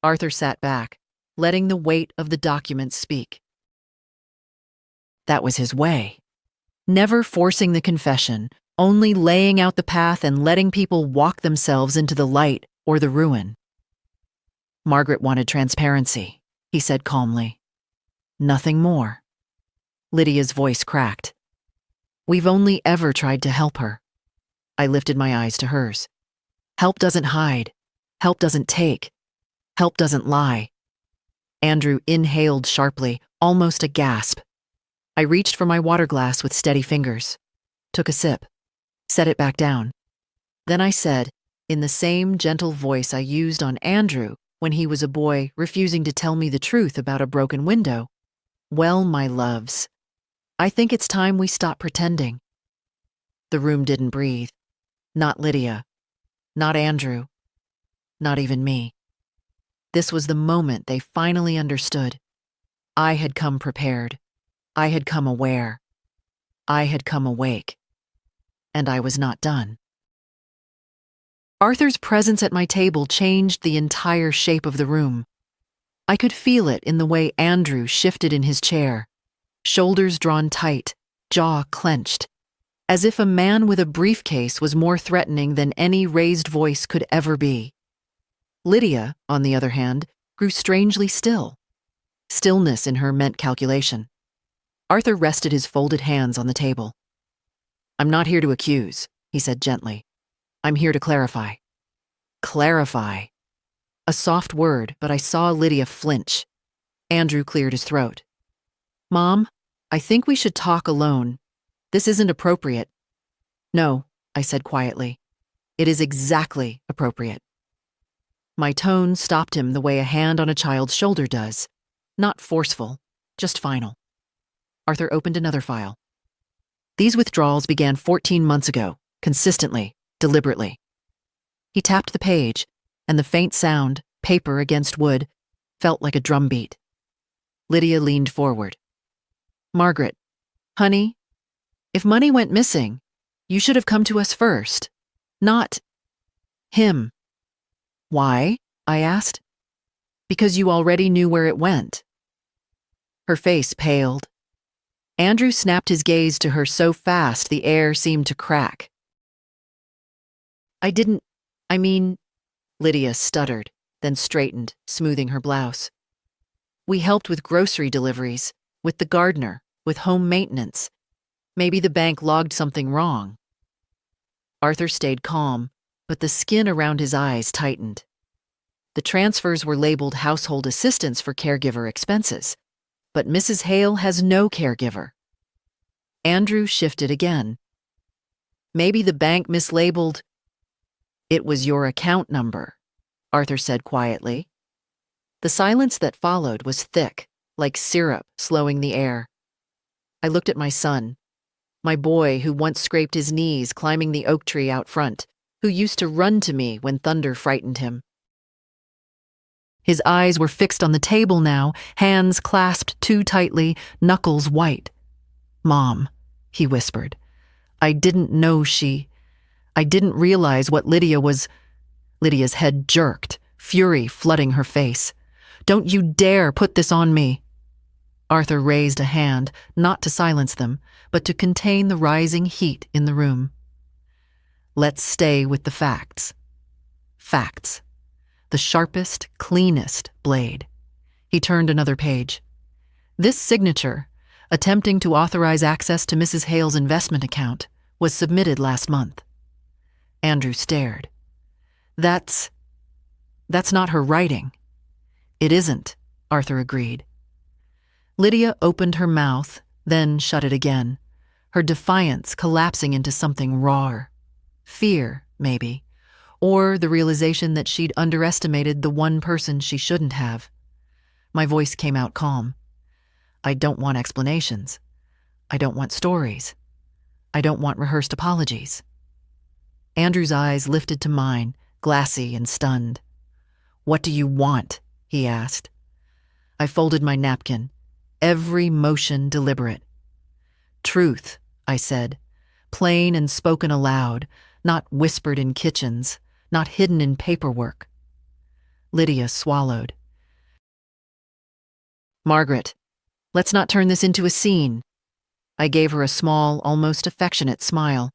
Arthur sat back, letting the weight of the document speak. That was his way. Never forcing the confession, only laying out the path and letting people walk themselves into the light or the ruin. Margaret wanted transparency, he said calmly. Nothing more. Lydia's voice cracked. We've only ever tried to help her. I lifted my eyes to hers. Help doesn't hide. Help doesn't take. Help doesn't lie. Andrew inhaled sharply, almost a gasp. I reached for my water glass with steady fingers, took a sip, set it back down. Then I said, in the same gentle voice I used on Andrew when he was a boy refusing to tell me the truth about a broken window, well, my loves, I think it's time we stop pretending. The room didn't breathe. Not Lydia. Not Andrew. Not even me. This was the moment they finally understood. I had come prepared. I had come aware. I had come awake. And I was not done. Arthur's presence at my table changed the entire shape of the room. I could feel it in the way Andrew shifted in his chair, shoulders drawn tight, jaw clenched, as if a man with a briefcase was more threatening than any raised voice could ever be. Lydia, on the other hand, grew strangely still. Stillness in her meant calculation. Arthur rested his folded hands on the table. I'm not here to accuse, he said gently. I'm here to clarify. Clarify. A soft word, but I saw Lydia flinch. Andrew cleared his throat. Mom, I think we should talk alone. This isn't appropriate. No, I said quietly. It is exactly appropriate. My tone stopped him the way a hand on a child's shoulder does. Not forceful, just final. Arthur opened another file. These withdrawals began 14 months ago, consistently, deliberately. He tapped the page, and the faint sound, paper against wood, felt like a drumbeat. Lydia leaned forward. Margaret, honey, if money went missing, you should have come to us first, not him. Why? I asked. Because you already knew where it went. Her face paled. Andrew snapped his gaze to her so fast the air seemed to crack. Lydia stuttered, then straightened, smoothing her blouse. We helped with grocery deliveries, with the gardener, with home maintenance. Maybe the bank logged something wrong. Arthur stayed calm, but the skin around his eyes tightened. The transfers were labeled household assistance for caregiver expenses, but Mrs. Hale has no caregiver. Andrew shifted again. Maybe the bank mislabeled. It was your account number, Arthur said quietly. The silence that followed was thick, like syrup slowing the air. I looked at my son, my boy who once scraped his knees climbing the oak tree out front, who used to run to me when thunder frightened him. His eyes were fixed on the table now, hands clasped too tightly, knuckles white. Mom, he whispered. I didn't realize what Lydia was. Lydia's head jerked, fury flooding her face. Don't you dare put this on me. Arthur raised a hand, not to silence them, but to contain the rising heat in the room. Let's stay with the facts. Facts. The sharpest, cleanest blade. He turned another page. This signature, attempting to authorize access to Mrs. Hale's investment account, was submitted last month. Andrew stared. That's not her writing. It isn't, Arthur agreed. Lydia opened her mouth, then shut it again, her defiance collapsing into something rawer. Fear, maybe, or the realization that she'd underestimated the one person she shouldn't have. My voice came out calm. I don't want explanations. I don't want stories. I don't want rehearsed apologies. Andrew's eyes lifted to mine, glassy and stunned. "What do you want?" he asked. I folded my napkin, every motion deliberate. "Truth," I said, plain and spoken aloud, not whispered in kitchens, not hidden in paperwork. Lydia swallowed. "Margaret, let's not turn this into a scene." I gave her a small, almost affectionate smile.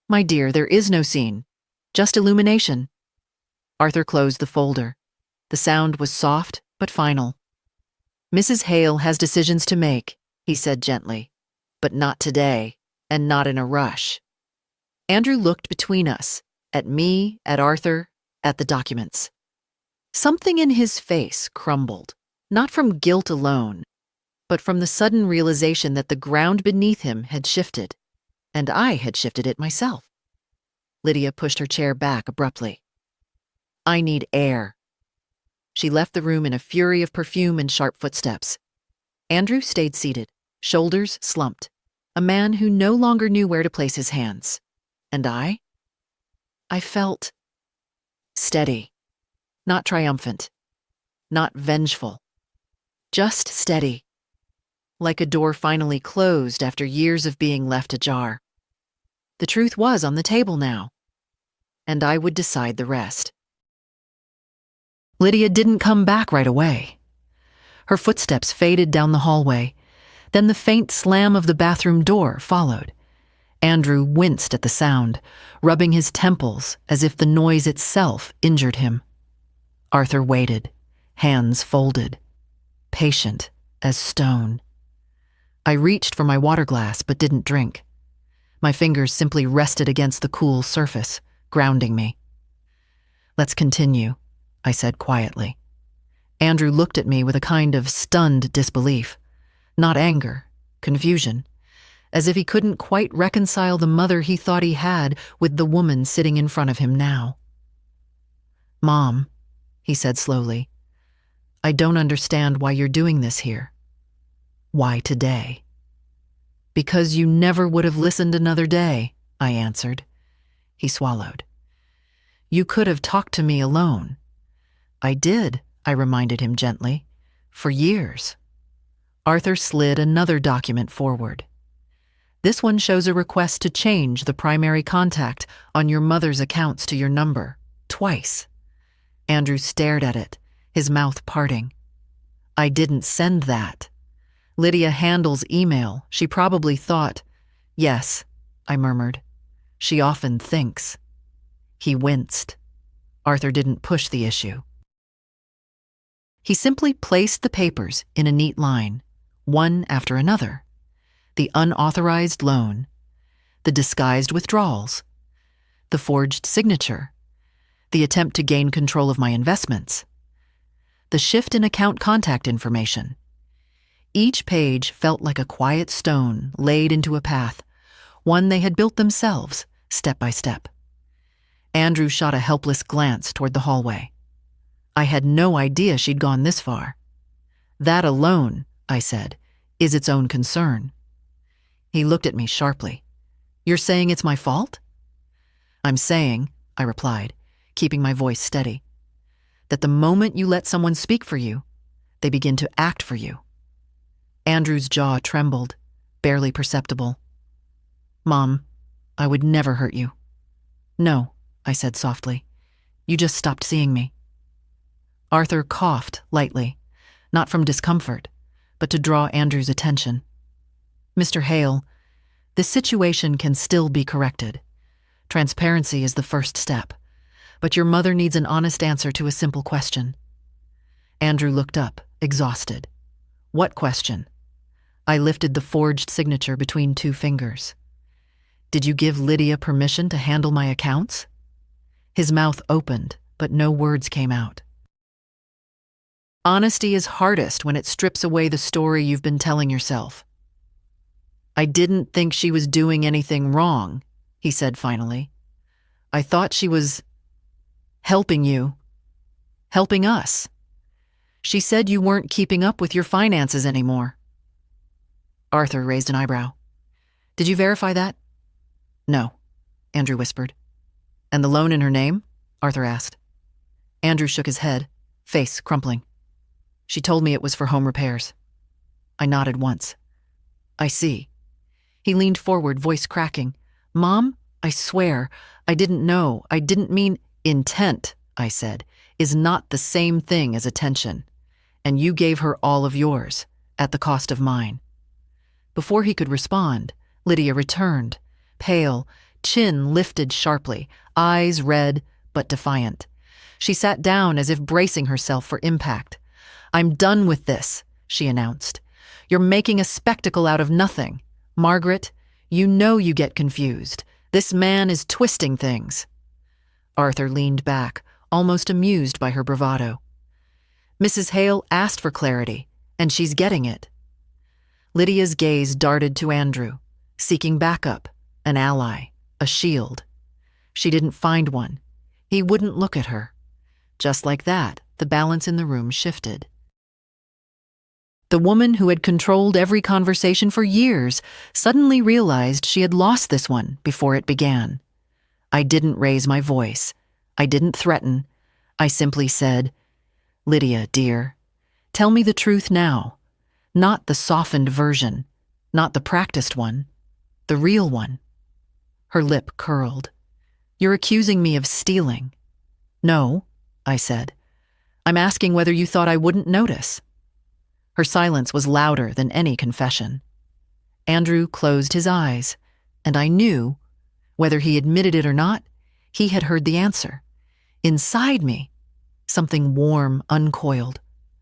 "My dear, there is no scene, just illumination." Arthur closed the folder. The sound was soft but final. "Mrs. Hale has decisions to make," he said gently, "but not today, and not in a rush." Andrew looked between us, at me, at Arthur, at the documents. Something in his face crumbled, not from guilt alone, but from the sudden realization that the ground beneath him had shifted, and I had shifted it myself. Lydia pushed her chair back abruptly. "I need air." She left the room in a fury of perfume and sharp footsteps. Andrew stayed seated, shoulders slumped, a man who no longer knew where to place his hands. And I felt steady, not triumphant, not vengeful, just steady, like a door finally closed after years of being left ajar. The truth was on the table now, and I would decide the rest. Lydia didn't come back right away. Her footsteps faded down the hallway, then the faint slam of the bathroom door followed. Andrew winced at the sound, rubbing his temples as if the noise itself injured him. Arthur waited, hands folded, patient as stone. I reached for my water glass but didn't drink. My fingers simply rested against the cool surface, grounding me. "Let's continue," I said quietly. Andrew looked at me with a kind of stunned disbelief, not anger, confusion, as if he couldn't quite reconcile the mother he thought he had with the woman sitting in front of him now. "Mom," he said slowly, "I don't understand why you're doing this here. Why today?" "Because you never would have listened another day," I answered. He swallowed. "You could have talked to me alone." "I did," I reminded him gently, "for years." Arthur slid another document forward. "This one shows a request to change the primary contact on your mother's accounts to your number, twice." Andrew stared at it, his mouth parting. "I didn't send that. Lydia handles email. She probably thought—" "Yes," I murmured. "She often thinks." He winced. Arthur didn't push the issue. He simply placed the papers in a neat line, one after another. The unauthorized loan, the disguised withdrawals, the forged signature, the attempt to gain control of my investments, the shift in account contact information. Each page felt like a quiet stone laid into a path, one they had built themselves, step by step. Andrew shot a helpless glance toward the hallway. I had no idea she'd gone this far. "That alone," I said, "is its own concern." He looked at me sharply. "You're saying it's my fault?" "I'm saying," I replied, keeping my voice steady, "that the moment you let someone speak for you, they begin to act for you." Andrew's jaw trembled, barely perceptible. "Mom, I would never hurt you." "No," I said softly. "You just stopped seeing me." Arthur coughed lightly, not from discomfort, but to draw Andrew's attention. "Mr. Hale, this situation can still be corrected. Transparency is the first step, but your mother needs an honest answer to a simple question." Andrew looked up, exhausted. "What question?" I lifted the forged signature between two fingers. "Did you give Lydia permission to handle my accounts?" His mouth opened, but no words came out. "Honesty is hardest when it strips away the story you've been telling yourself." "I didn't think she was doing anything wrong," he said finally. "I thought she was Helping you. Helping us. She said you weren't keeping up with your finances anymore. Arthur raised an eyebrow. Did you verify that? No, Andrew whispered. And the loan in her name? Arthur asked. Andrew shook his head, face crumpling. She told me it was for home repairs. I nodded once. I see. He leaned forward, voice cracking. Mom, I swear, I didn't know. I didn't mean intent, I said, is not the same thing as attention. And you gave her all of yours, at the cost of mine. Before he could respond, Lydia returned, pale, chin lifted sharply, eyes red but defiant. She sat down as if bracing herself for impact. I'm done with this, she announced. You're making a spectacle out of nothing. Margaret, you know you get confused. This man is twisting things. Arthur leaned back, almost amused by her bravado. Mrs. Hale asked for clarity, and she's getting it. Lydia's gaze darted to Andrew, seeking backup, an ally, a shield. She didn't find one. He wouldn't look at her. Just like that, the balance in the room shifted. The woman who had controlled every conversation for years suddenly realized she had lost this one before it began. I didn't raise my voice. I didn't threaten. I simply said, Lydia, dear, tell me the truth now. Not the softened version, not the practiced one, the real one. Her lip curled. You're accusing me of stealing. No, I said. I'm asking whether you thought I wouldn't notice. Her silence was louder than any confession. Andrew closed his eyes, and I knew, whether he admitted it or not, he had heard the answer. Inside me, something warm uncoiled,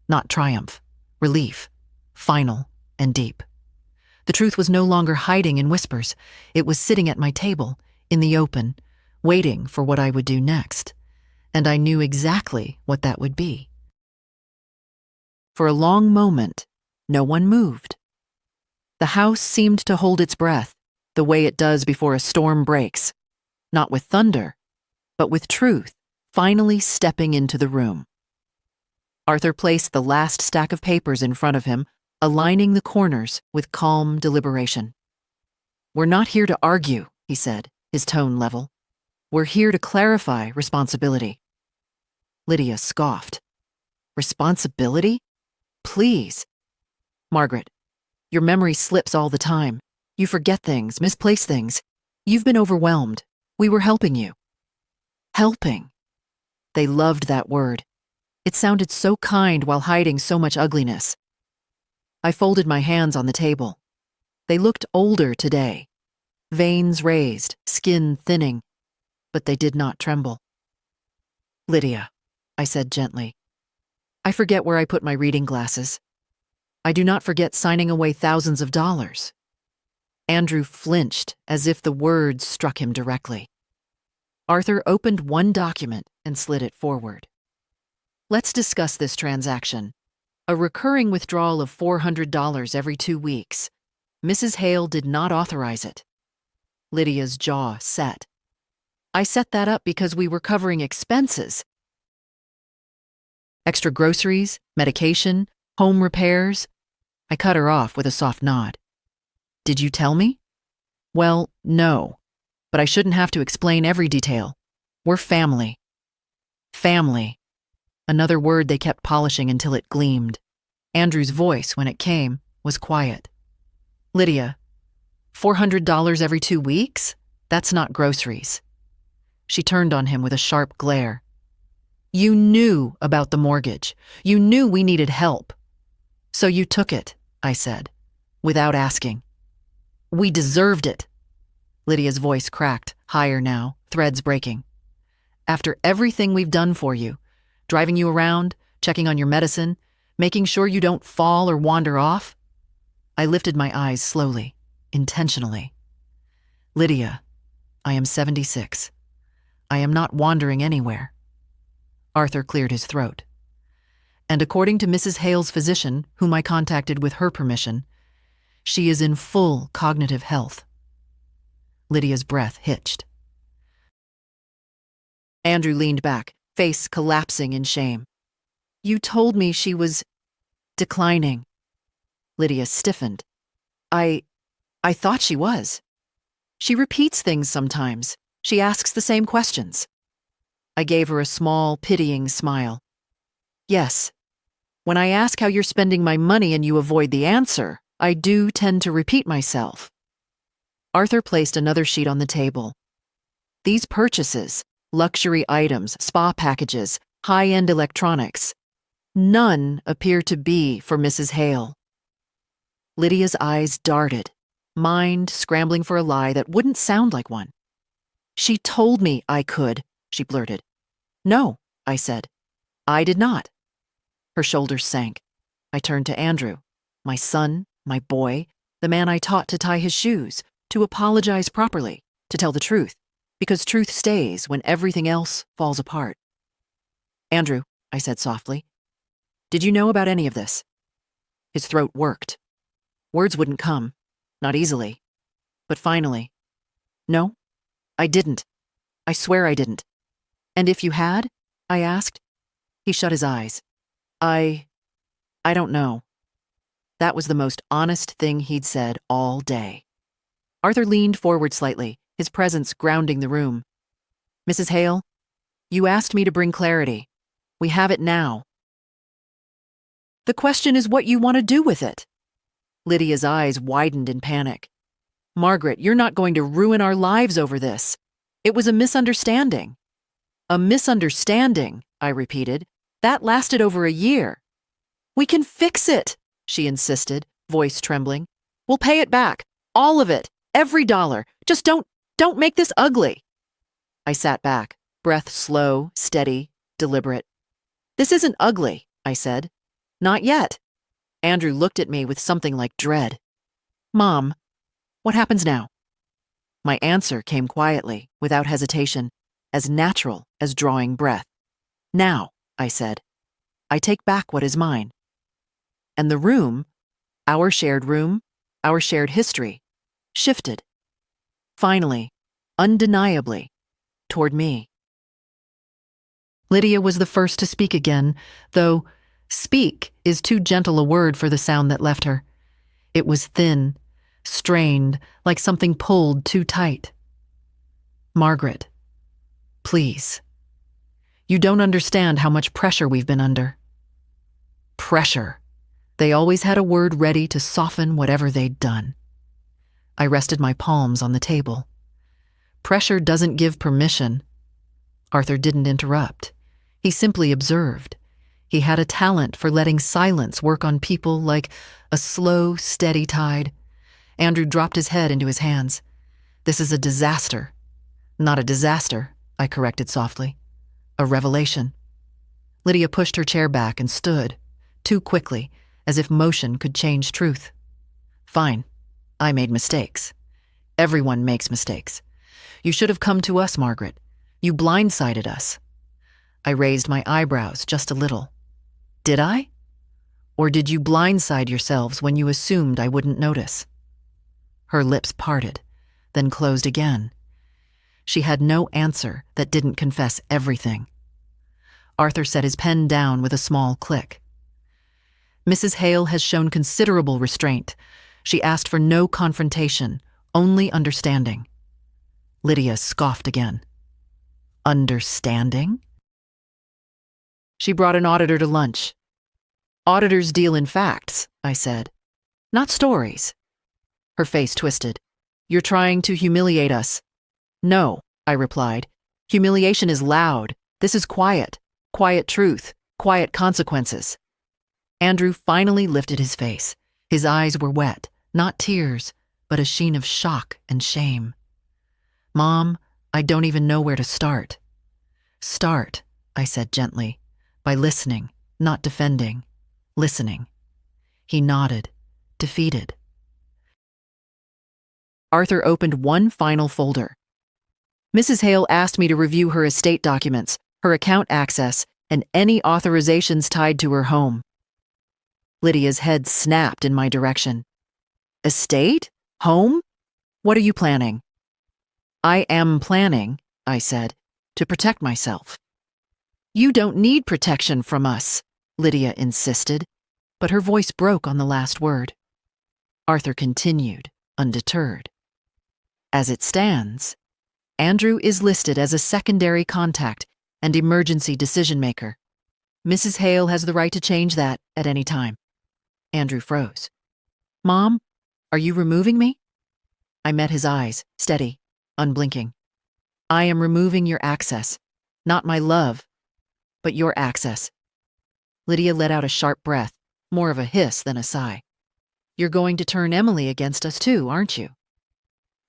not triumph, relief, final and deep. The truth was no longer hiding in whispers. It was sitting at my table, in the open, waiting for what I would do next. And I knew exactly what that would be. For a long moment, no one moved. The house seemed to hold its breath, the way it does before a storm breaks, not with thunder, but with truth finally stepping into the room. Arthur placed the last stack of papers in front of him, aligning the corners with calm deliberation. We're not here to argue, he said, his tone level. We're here to clarify responsibility. Lydia scoffed. Responsibility? Please. Margaret, your memory slips all the time. You forget things, misplace things. You've been overwhelmed. We were helping you. Helping. They loved that word. It sounded so kind while hiding so much ugliness. I folded my hands on the table. They looked older today. Veins raised, skin thinning, but they did not tremble. Lydia, I said gently, I forget where I put my reading glasses. I do not forget signing away thousands of dollars. Andrew flinched as if the words struck him directly. Arthur opened one document and slid it forward. Let's discuss this transaction. A recurring withdrawal of $400 every 2 weeks. Mrs. Hale did not authorize it. Lydia's jaw set. I set that up because we were covering expenses. Extra groceries, medication, home repairs. I cut her off with a soft nod. Did you tell me? Well, no, but I shouldn't have to explain every detail. We're family. Family. Another word they kept polishing until it gleamed. Andrew's voice, when it came, was quiet. Lydia, $400 every 2 weeks? That's not groceries. She turned on him with a sharp glare. You knew about the mortgage. You knew we needed help. So you took it, I said, without asking. We deserved it. Lydia's voice cracked, higher now, threads breaking. After everything we've done for you, driving you around, checking on your medicine, making sure you don't fall or wander off, I lifted my eyes slowly, intentionally. Lydia, I am 76. I am not wandering anywhere. Arthur cleared his throat. And according to Mrs. Hale's physician, whom I contacted with her permission, she is in full cognitive health. Lydia's breath hitched. Andrew leaned back, face collapsing in shame. You told me she was declining. Lydia stiffened. I thought she was. She repeats things sometimes. She asks the same questions. I gave her a small, pitying smile. Yes. When I ask how you're spending my money and you avoid the answer, I do tend to repeat myself. Arthur placed another sheet on the table. These purchases, luxury items, spa packages, high-end electronics, none appear to be for Mrs. Hale. Lydia's eyes darted, mind scrambling for a lie that wouldn't sound like one. She told me I could, she blurted. No, I said. I did not. Her shoulders sank. I turned to Andrew, my son, my boy, the man I taught to tie his shoes, to apologize properly, to tell the truth, because truth stays when everything else falls apart. Andrew, I said softly, did you know about any of this? His throat worked. Words wouldn't come, not easily. But finally, no, I didn't. I swear I didn't. And if you had? I asked. He shut his eyes. I don't know. That was the most honest thing he'd said all day. Arthur leaned forward slightly, his presence grounding the room. Mrs. Hale, you asked me to bring clarity. We have it now. The question is what you want to do with it. Lydia's eyes widened in panic. Margaret, you're not going to ruin our lives over this. It was a misunderstanding. A misunderstanding, I repeated. That lasted over a year. We can fix it, she insisted, voice trembling. We'll pay it back. All of it. Every dollar. Just don't make this ugly. I sat back, breath slow, steady, deliberate. This isn't ugly, I said. Not yet. Andrew looked at me with something like dread. Mom, what happens now? My answer came quietly, without hesitation, as natural as drawing breath. Now, I said, I take back what is mine. And the room, our shared history, shifted. Finally, undeniably, toward me. Lydia was the first to speak again, though speak is too gentle a word for the sound that left her. It was thin, strained, like something pulled too tight. Margaret, please. You don't understand how much pressure we've been under. Pressure. They always had a word ready to soften whatever they'd done. I rested my palms on the table. Pressure doesn't give permission. Arthur didn't interrupt. He simply observed. He had a talent for letting silence work on people like a slow, steady tide. Andrew dropped his head into his hands. This is a disaster. Not a disaster, I corrected softly. A revelation. Lydia pushed her chair back and stood, too quickly, as if motion could change truth. Fine. I made mistakes. Everyone makes mistakes. You should have come to us, Margaret. You blindsided us. I raised my eyebrows just a little. Did I? Or did you blindside yourselves when you assumed I wouldn't notice? Her lips parted, then closed again. She had no answer that didn't confess everything. Arthur set his pen down with a small click. Mrs. Hale has shown considerable restraint. She asked for no confrontation, only understanding. Lydia scoffed again. Understanding? She brought an auditor to lunch. Auditors deal in facts, I said, not stories. Her face twisted. You're trying to humiliate us. No, I replied. Humiliation is loud. This is quiet. Quiet truth. Quiet consequences. Andrew finally lifted his face. His eyes were wet, not tears, but a sheen of shock and shame. Mom, I don't even know where to start. Start, I said gently, by listening, not defending. Listening. He nodded, defeated. Arthur opened one final folder. Mrs. Hale asked me to review her estate documents, her account access, and any authorizations tied to her home. Lydia's head snapped in my direction. Estate? Home? What are you planning? I am planning, I said, to protect myself. You don't need protection from us, Lydia insisted, but her voice broke on the last word. Arthur continued, undeterred. As it stands, Andrew is listed as a secondary contact and emergency decision-maker. Mrs. Hale has the right to change that at any time. Andrew froze. Mom, are you removing me? I met his eyes, steady, unblinking. I am removing your access, not my love, but your access. Lydia let out a sharp breath, more of a hiss than a sigh. You're going to turn Emily against us too, aren't you?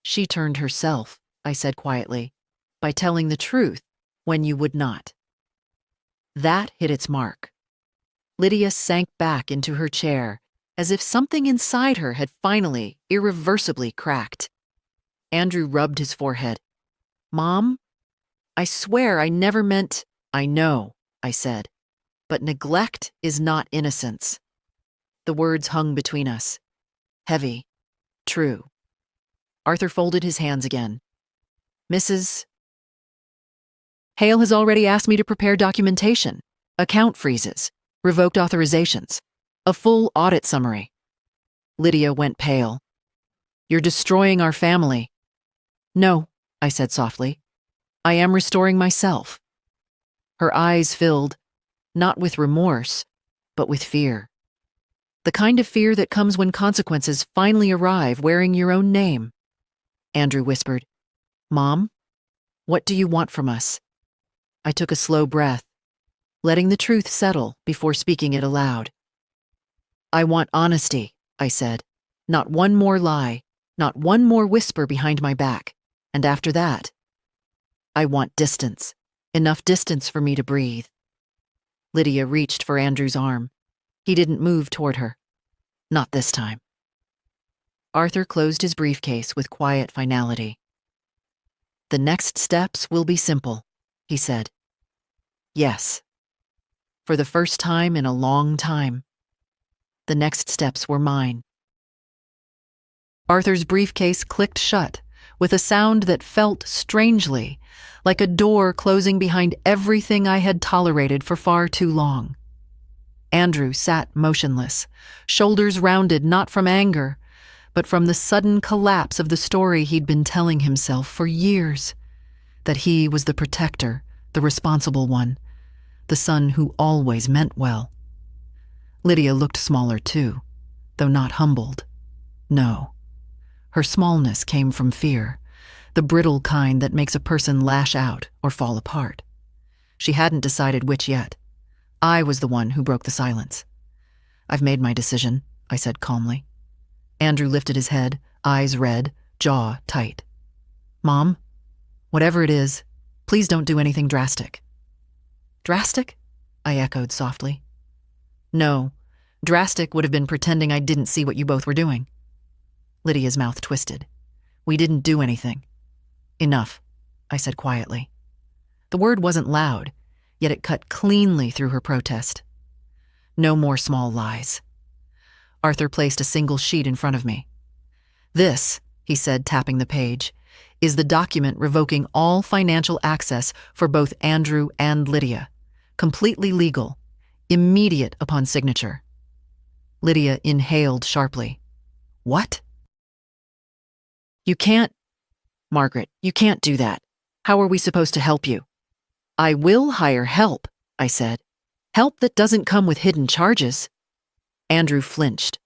She turned herself, I said quietly, by telling the truth when you would not. That hit its mark. Lydia sank back into her chair, as if something inside her had finally, irreversibly cracked. Andrew rubbed his forehead. Mom, I swear I never meant— I know, I said, but neglect is not innocence. The words hung between us. Heavy. True. Arthur folded his hands again. Mrs. Hale has already asked me to prepare documentation, account freezes, revoked authorizations, a full audit summary. Lydia went pale. You're destroying our family. No, I said softly. I am restoring myself. Her eyes filled, not with remorse, but with fear. The kind of fear that comes when consequences finally arrive wearing your own name. Andrew whispered, Mom, what do you want from us? I took a slow breath, letting the truth settle before speaking it aloud. I want honesty, I said. Not one more lie, not one more whisper behind my back. And after that, I want distance, enough distance for me to breathe. Lydia reached for Andrew's arm. He didn't move toward her. Not this time. Arthur closed his briefcase with quiet finality. The next steps will be simple, he said. Yes. For the first time in a long time, the next steps were mine. Arthur's briefcase clicked shut with a sound that felt strangely like a door closing behind everything I had tolerated for far too long. Andrew sat motionless, shoulders rounded not from anger, but from the sudden collapse of the story he'd been telling himself for years, that he was the protector, the responsible one, the son who always meant well. Lydia looked smaller too, though not humbled. No. Her smallness came from fear, the brittle kind that makes a person lash out or fall apart. She hadn't decided which yet. I was the one who broke the silence. I've made my decision, I said calmly. Andrew lifted his head, eyes red, jaw tight. Mom, whatever it is, please don't do anything drastic. Drastic? I echoed softly. No, drastic would have been pretending I didn't see what you both were doing. Lydia's mouth twisted. We didn't do anything. Enough, I said quietly. The word wasn't loud, yet it cut cleanly through her protest. No more small lies. Arthur placed a single sheet in front of me. This, he said, tapping the page, is the document revoking all financial access for both Andrew and Lydia. Completely legal, immediate upon signature. Lydia inhaled sharply. What? You can't, Margaret, you can't do that. How are we supposed to help you? I will hire help, I said. Help that doesn't come with hidden charges. Andrew flinched.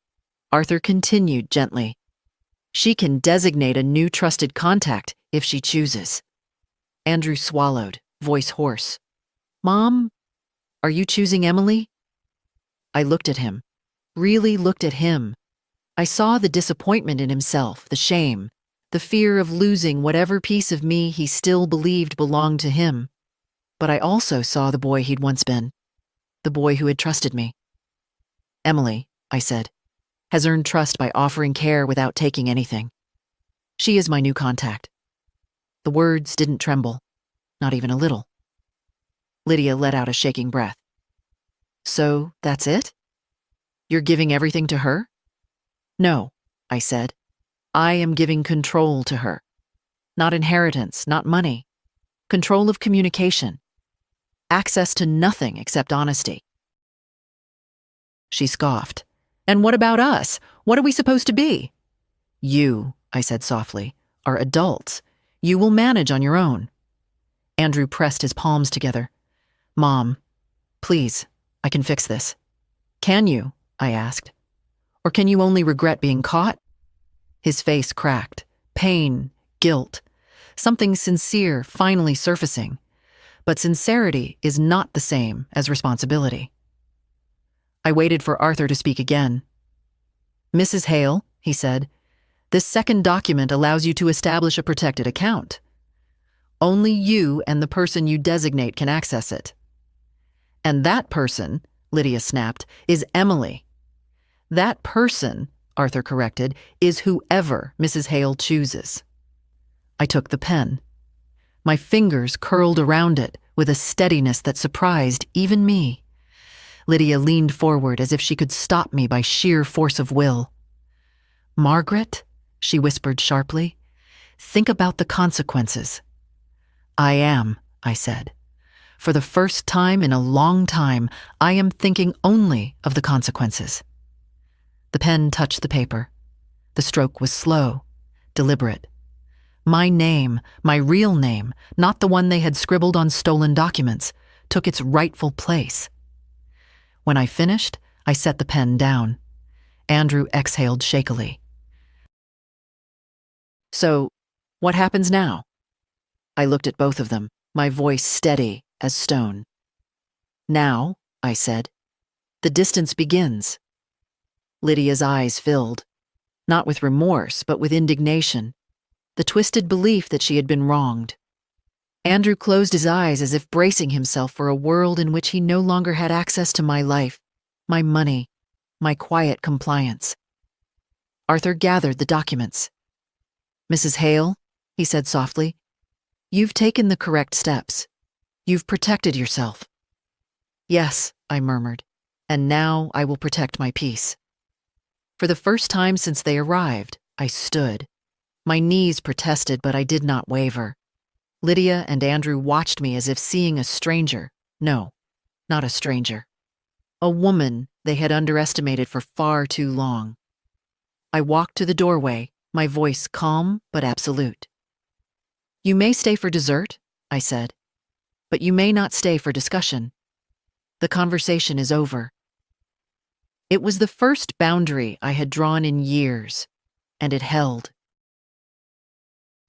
Arthur continued gently. She can designate a new trusted contact if she chooses. Andrew swallowed, voice hoarse. Mom, are you choosing Emily? I looked at him, really looked at him. I saw the disappointment in himself, the shame, the fear of losing whatever piece of me he still believed belonged to him. But I also saw the boy he'd once been, the boy who had trusted me. Emily, I said, has earned trust by offering care without taking anything. She is my new contact. The words didn't tremble, not even a little. Lydia let out a shaking breath. So that's it? You're giving everything to her? No, I said. I am giving control to her. Not inheritance, not money. Control of communication. access to nothing except honesty. She scoffed. And what about us? What are we supposed to be? You, I said softly, are adults. You will manage on your own. Andrew pressed his palms together. Mom, please, I can fix this. Can you? I asked. Or can you only regret being caught? His face cracked. Pain, guilt, something sincere finally surfacing. But sincerity is not the same as responsibility. I waited for Arthur to speak again. Mrs. Hale, he said, this second document allows you to establish a protected account. Only you and the person you designate can access it. And that person, Lydia snapped, is Emily. That person, Arthur corrected, is whoever Mrs. Hale chooses. I took the pen. My fingers curled around it with a steadiness that surprised even me. Lydia leaned forward as if she could stop me by sheer force of will. Margaret, she whispered sharply, think about the consequences. I am, I said. For the first time in a long time, I am thinking only of the consequences. The pen touched the paper. The stroke was slow, deliberate. My name, my real name, not the one they had scribbled on stolen documents, took its rightful place. When I finished, I set the pen down. Andrew exhaled shakily. So, what happens now? I looked at both of them, my voice steady as stone. Now, I said, the distance begins. Lydia's eyes filled, not with remorse, but with indignation, the twisted belief that she had been wronged. Andrew closed his eyes as if bracing himself for a world in which he no longer had access to my life, my money, my quiet compliance. Arthur gathered the documents. Mrs. Hale, he said softly, you've taken the correct steps. You've protected yourself. Yes, I murmured, and now I will protect my peace. For the first time since they arrived, I stood. My knees protested, but I did not waver. Lydia and Andrew watched me as if seeing a stranger. No, not a stranger. A woman they had underestimated for far too long. I walked to the doorway, my voice calm but absolute. You may stay for dessert, I said, but you may not stay for discussion. The conversation is over. It was the first boundary I had drawn in years, and it held.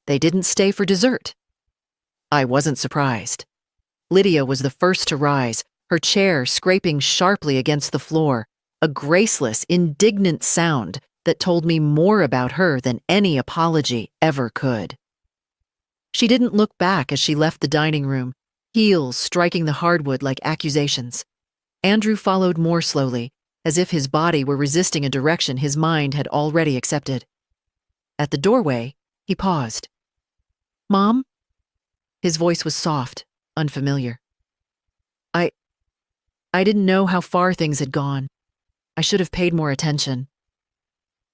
They didn't stay for dessert. I wasn't surprised. Lydia was the first to rise, her chair scraping sharply against the floor, a graceless, indignant sound that told me more about her than any apology ever could. She didn't look back as she left the dining room, heels striking the hardwood like accusations. Andrew followed more slowly, as if his body were resisting a direction his mind had already accepted. At the doorway, he paused. Mom? His voice was soft, unfamiliar. I didn't know how far things had gone. I should have paid more attention.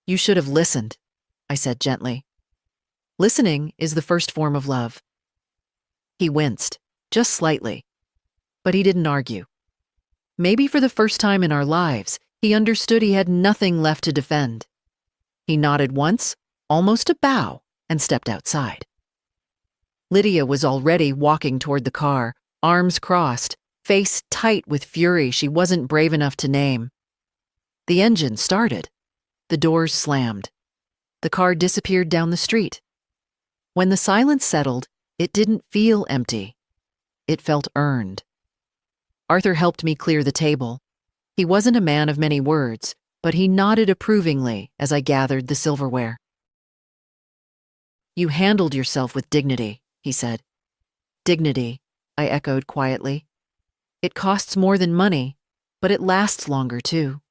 You should have listened, I said gently. Listening is the first form of love. He winced, just slightly, but he didn't argue. Maybe for the first time in our lives, he understood he had nothing left to defend. He nodded once, almost a bow, and stepped outside. Lydia was already walking toward the car, arms crossed, face tight with fury she wasn't brave enough to name. The engine started. The doors slammed. The car disappeared down the street. When the silence settled, it didn't feel empty. It felt earned. Arthur helped me clear the table. He wasn't a man of many words, but he nodded approvingly as I gathered the silverware. You handled yourself with dignity, he said. Dignity, I echoed quietly. It costs more than money, but it lasts longer too.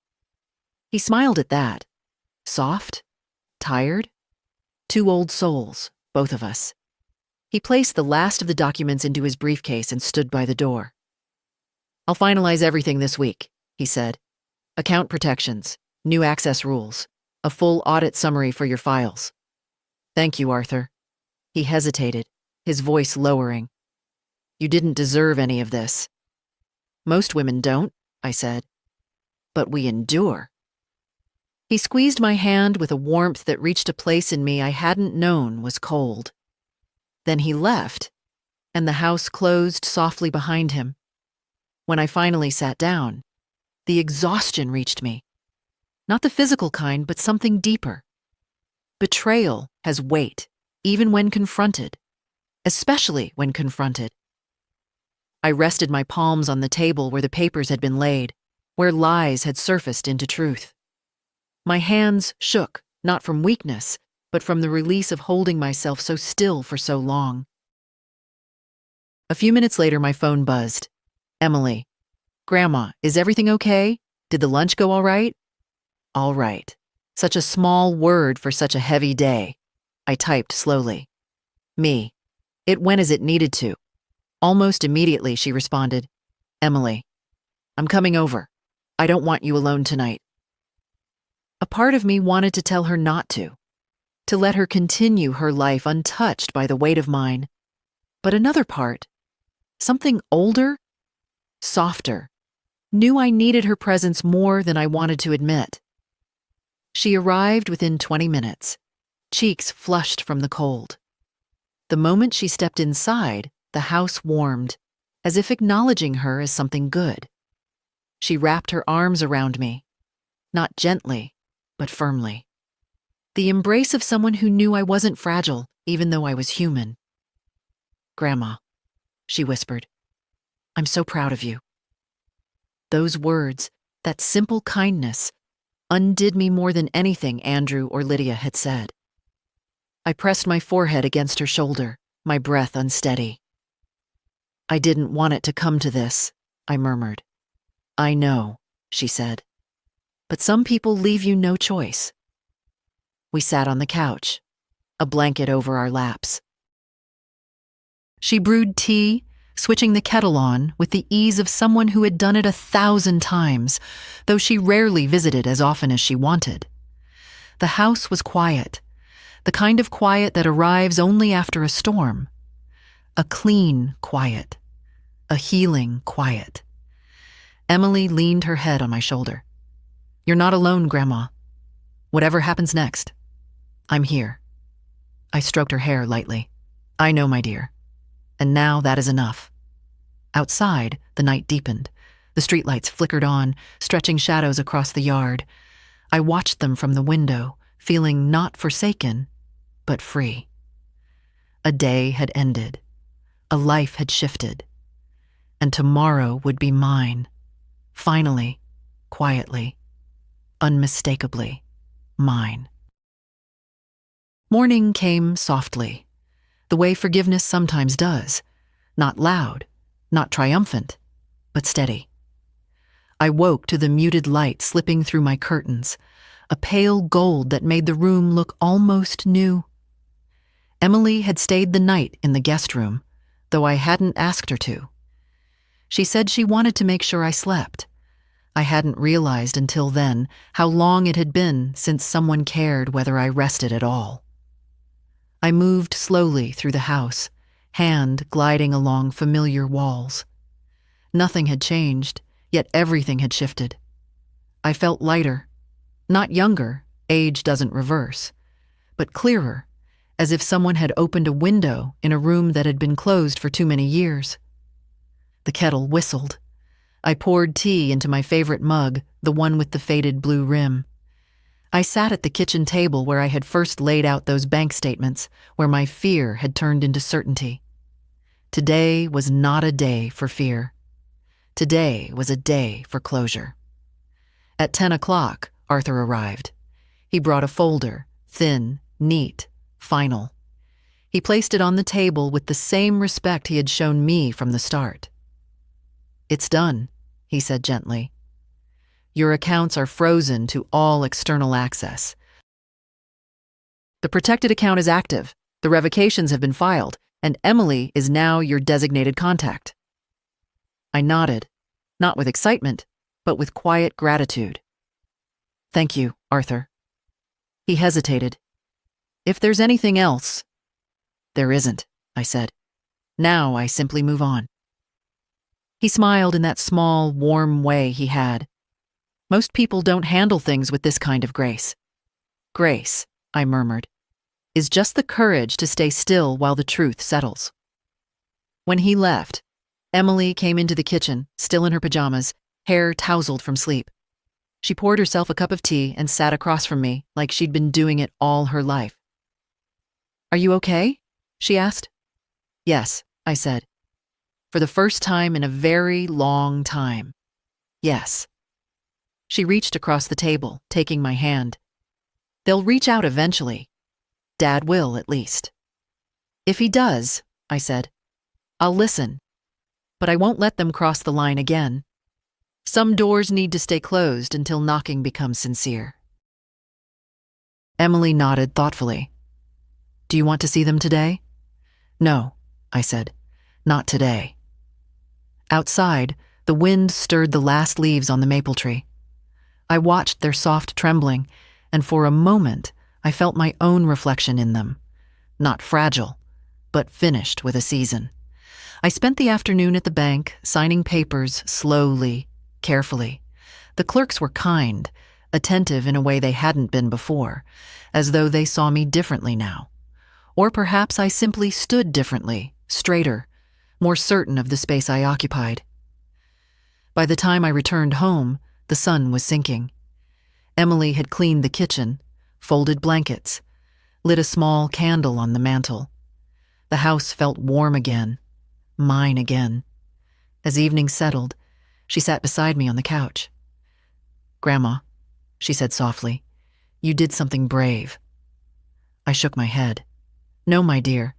He smiled at that. Soft? Tired? Two old souls, both of us. He placed the last of the documents into his briefcase and stood by the door. I'll finalize everything this week, he said. Account protections, new access rules, a full audit summary for your files. Thank you, Arthur. He hesitated, his voice lowering. You didn't deserve any of this. Most women don't, I said. But we endure. He squeezed my hand with a warmth that reached a place in me I hadn't known was cold. Then he left, and the house closed softly behind him. When I finally sat down, the exhaustion reached me. Not the physical kind, but something deeper. Betrayal has weight, even when confronted, especially when confronted. I rested my palms on the table where the papers had been laid, where lies had surfaced into truth. My hands shook, not from weakness, but from the release of holding myself so still for so long. A few minutes later, my phone buzzed. Emily. Grandma, is everything okay? Did the lunch go all right? All right. Such a small word for such a heavy day. I typed slowly. Me. It went as it needed to. Almost immediately, she responded. Emily. I'm coming over. I don't want you alone tonight. A part of me wanted to tell her not to let her continue her life untouched by the weight of mine. But another part, something older, softer, knew I needed her presence more than I wanted to admit. She arrived within 20 minutes, cheeks flushed from the cold. The moment she stepped inside, the house warmed, as if acknowledging her as something good. She wrapped her arms around me, not gently, but firmly. The embrace of someone who knew I wasn't fragile, even though I was human. Grandma, she whispered, I'm so proud of you. Those words, that simple kindness, undid me more than anything Andrew or Lydia had said. I pressed my forehead against her shoulder, my breath unsteady. I didn't want it to come to this, I murmured. I know, she said. But some people leave you no choice. We sat on the couch, a blanket over our laps. She brewed tea, switching the kettle on with the ease of someone who had done it 1,000 times, though she rarely visited as often as she wanted. The house was quiet, the kind of quiet that arrives only after a storm. A clean quiet, a healing quiet. Emily leaned her head on my shoulder. You're not alone, Grandma. Whatever happens next, I'm here. I stroked her hair lightly. I know, my dear. And now that is enough. Outside, the night deepened. The streetlights flickered on, stretching shadows across the yard. I watched them from the window, feeling not forsaken, but free. A day had ended. A life had shifted. And tomorrow would be mine. Finally, quietly, unmistakably mine. Morning came softly, the way forgiveness sometimes does, not loud, not triumphant, but steady. I woke to the muted light slipping through my curtains, a pale gold that made the room look almost new. Emily had stayed the night in the guest room, though I hadn't asked her to. She said she wanted to make sure I slept. I hadn't realized until then how long it had been since someone cared whether I rested at all. I moved slowly through the house, hand gliding along familiar walls. Nothing had changed, yet everything had shifted. I felt lighter, not younger, age doesn't reverse, but clearer, as if someone had opened a window in a room that had been closed for too many years. The kettle whistled. I poured tea into my favorite mug, the one with the faded blue rim. I sat at the kitchen table where I had first laid out those bank statements, where my fear had turned into certainty. Today was not a day for fear. Today was a day for closure. At 10 o'clock, Arthur arrived. He brought a folder, thin, neat, final. He placed it on the table with the same respect he had shown me from the start. It's done, he said gently. Your accounts are frozen to all external access. The protected account is active, the revocations have been filed, and Emily is now your designated contact. I nodded, not with excitement, but with quiet gratitude. Thank you, Arthur. He hesitated. If there's anything else... There isn't, I said. Now I simply move on. He smiled in that small, warm way he had. Most people don't handle things with this kind of grace. Grace, I murmured, is just the courage to stay still while the truth settles. When he left, Emily came into the kitchen, still in her pajamas, hair tousled from sleep. She poured herself a cup of tea and sat across from me like she'd been doing it all her life. "Are you okay?" she asked. "Yes," I said. "For the first time in a very long time. Yes." She reached across the table, taking my hand. "They'll reach out eventually. Dad will, at least." "If he does," I said, "I'll listen. But I won't let them cross the line again. Some doors need to stay closed until knocking becomes sincere." Emily nodded thoughtfully. "Do you want to see them today?" "No," I said, "not today." Outside, the wind stirred the last leaves on the maple tree. I watched their soft trembling, and for a moment I felt my own reflection in them. Not fragile, but finished with a season. I spent the afternoon at the bank, signing papers slowly, carefully. The clerks were kind, attentive in a way they hadn't been before, as though they saw me differently now. Or perhaps I simply stood differently, straighter, more certain of the space I occupied. By the time I returned home, the sun was sinking. Emily had cleaned the kitchen, folded blankets, lit a small candle on the mantel. The house felt warm again, mine again. As evening settled, she sat beside me on the couch. "Grandma," she said softly, "you did something brave." I shook my head. "No, my dear.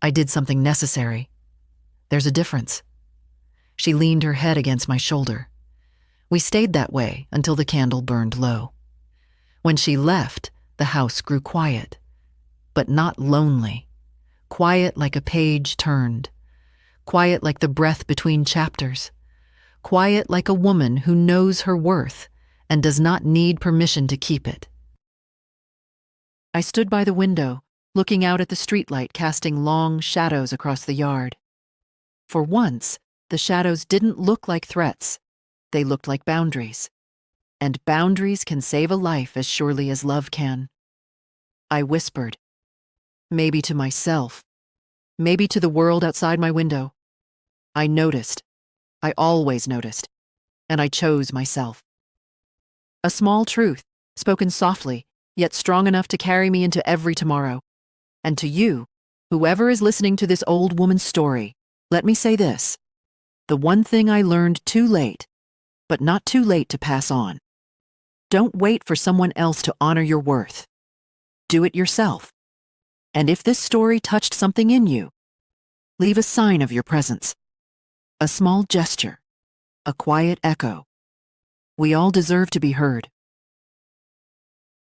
I did something necessary. There's a difference." She leaned her head against my shoulder. We stayed that way until the candle burned low. When she left, the house grew quiet, but not lonely. Quiet like a page turned. Quiet like the breath between chapters. Quiet like a woman who knows her worth and does not need permission to keep it. I stood by the window, looking out at the streetlight casting long shadows across the yard. For once, the shadows didn't look like threats. They looked like boundaries. And boundaries can save a life as surely as love can. I whispered, maybe to myself, maybe to the world outside my window. I noticed. I always noticed. And I chose myself. A small truth, spoken softly, yet strong enough to carry me into every tomorrow. And to you, whoever is listening to this old woman's story, let me say this. The one thing I learned too late, but not too late to pass on. Don't wait for someone else to honor your worth. Do it yourself. And if this story touched something in you, leave a sign of your presence. A small gesture, a quiet echo. We all deserve to be heard.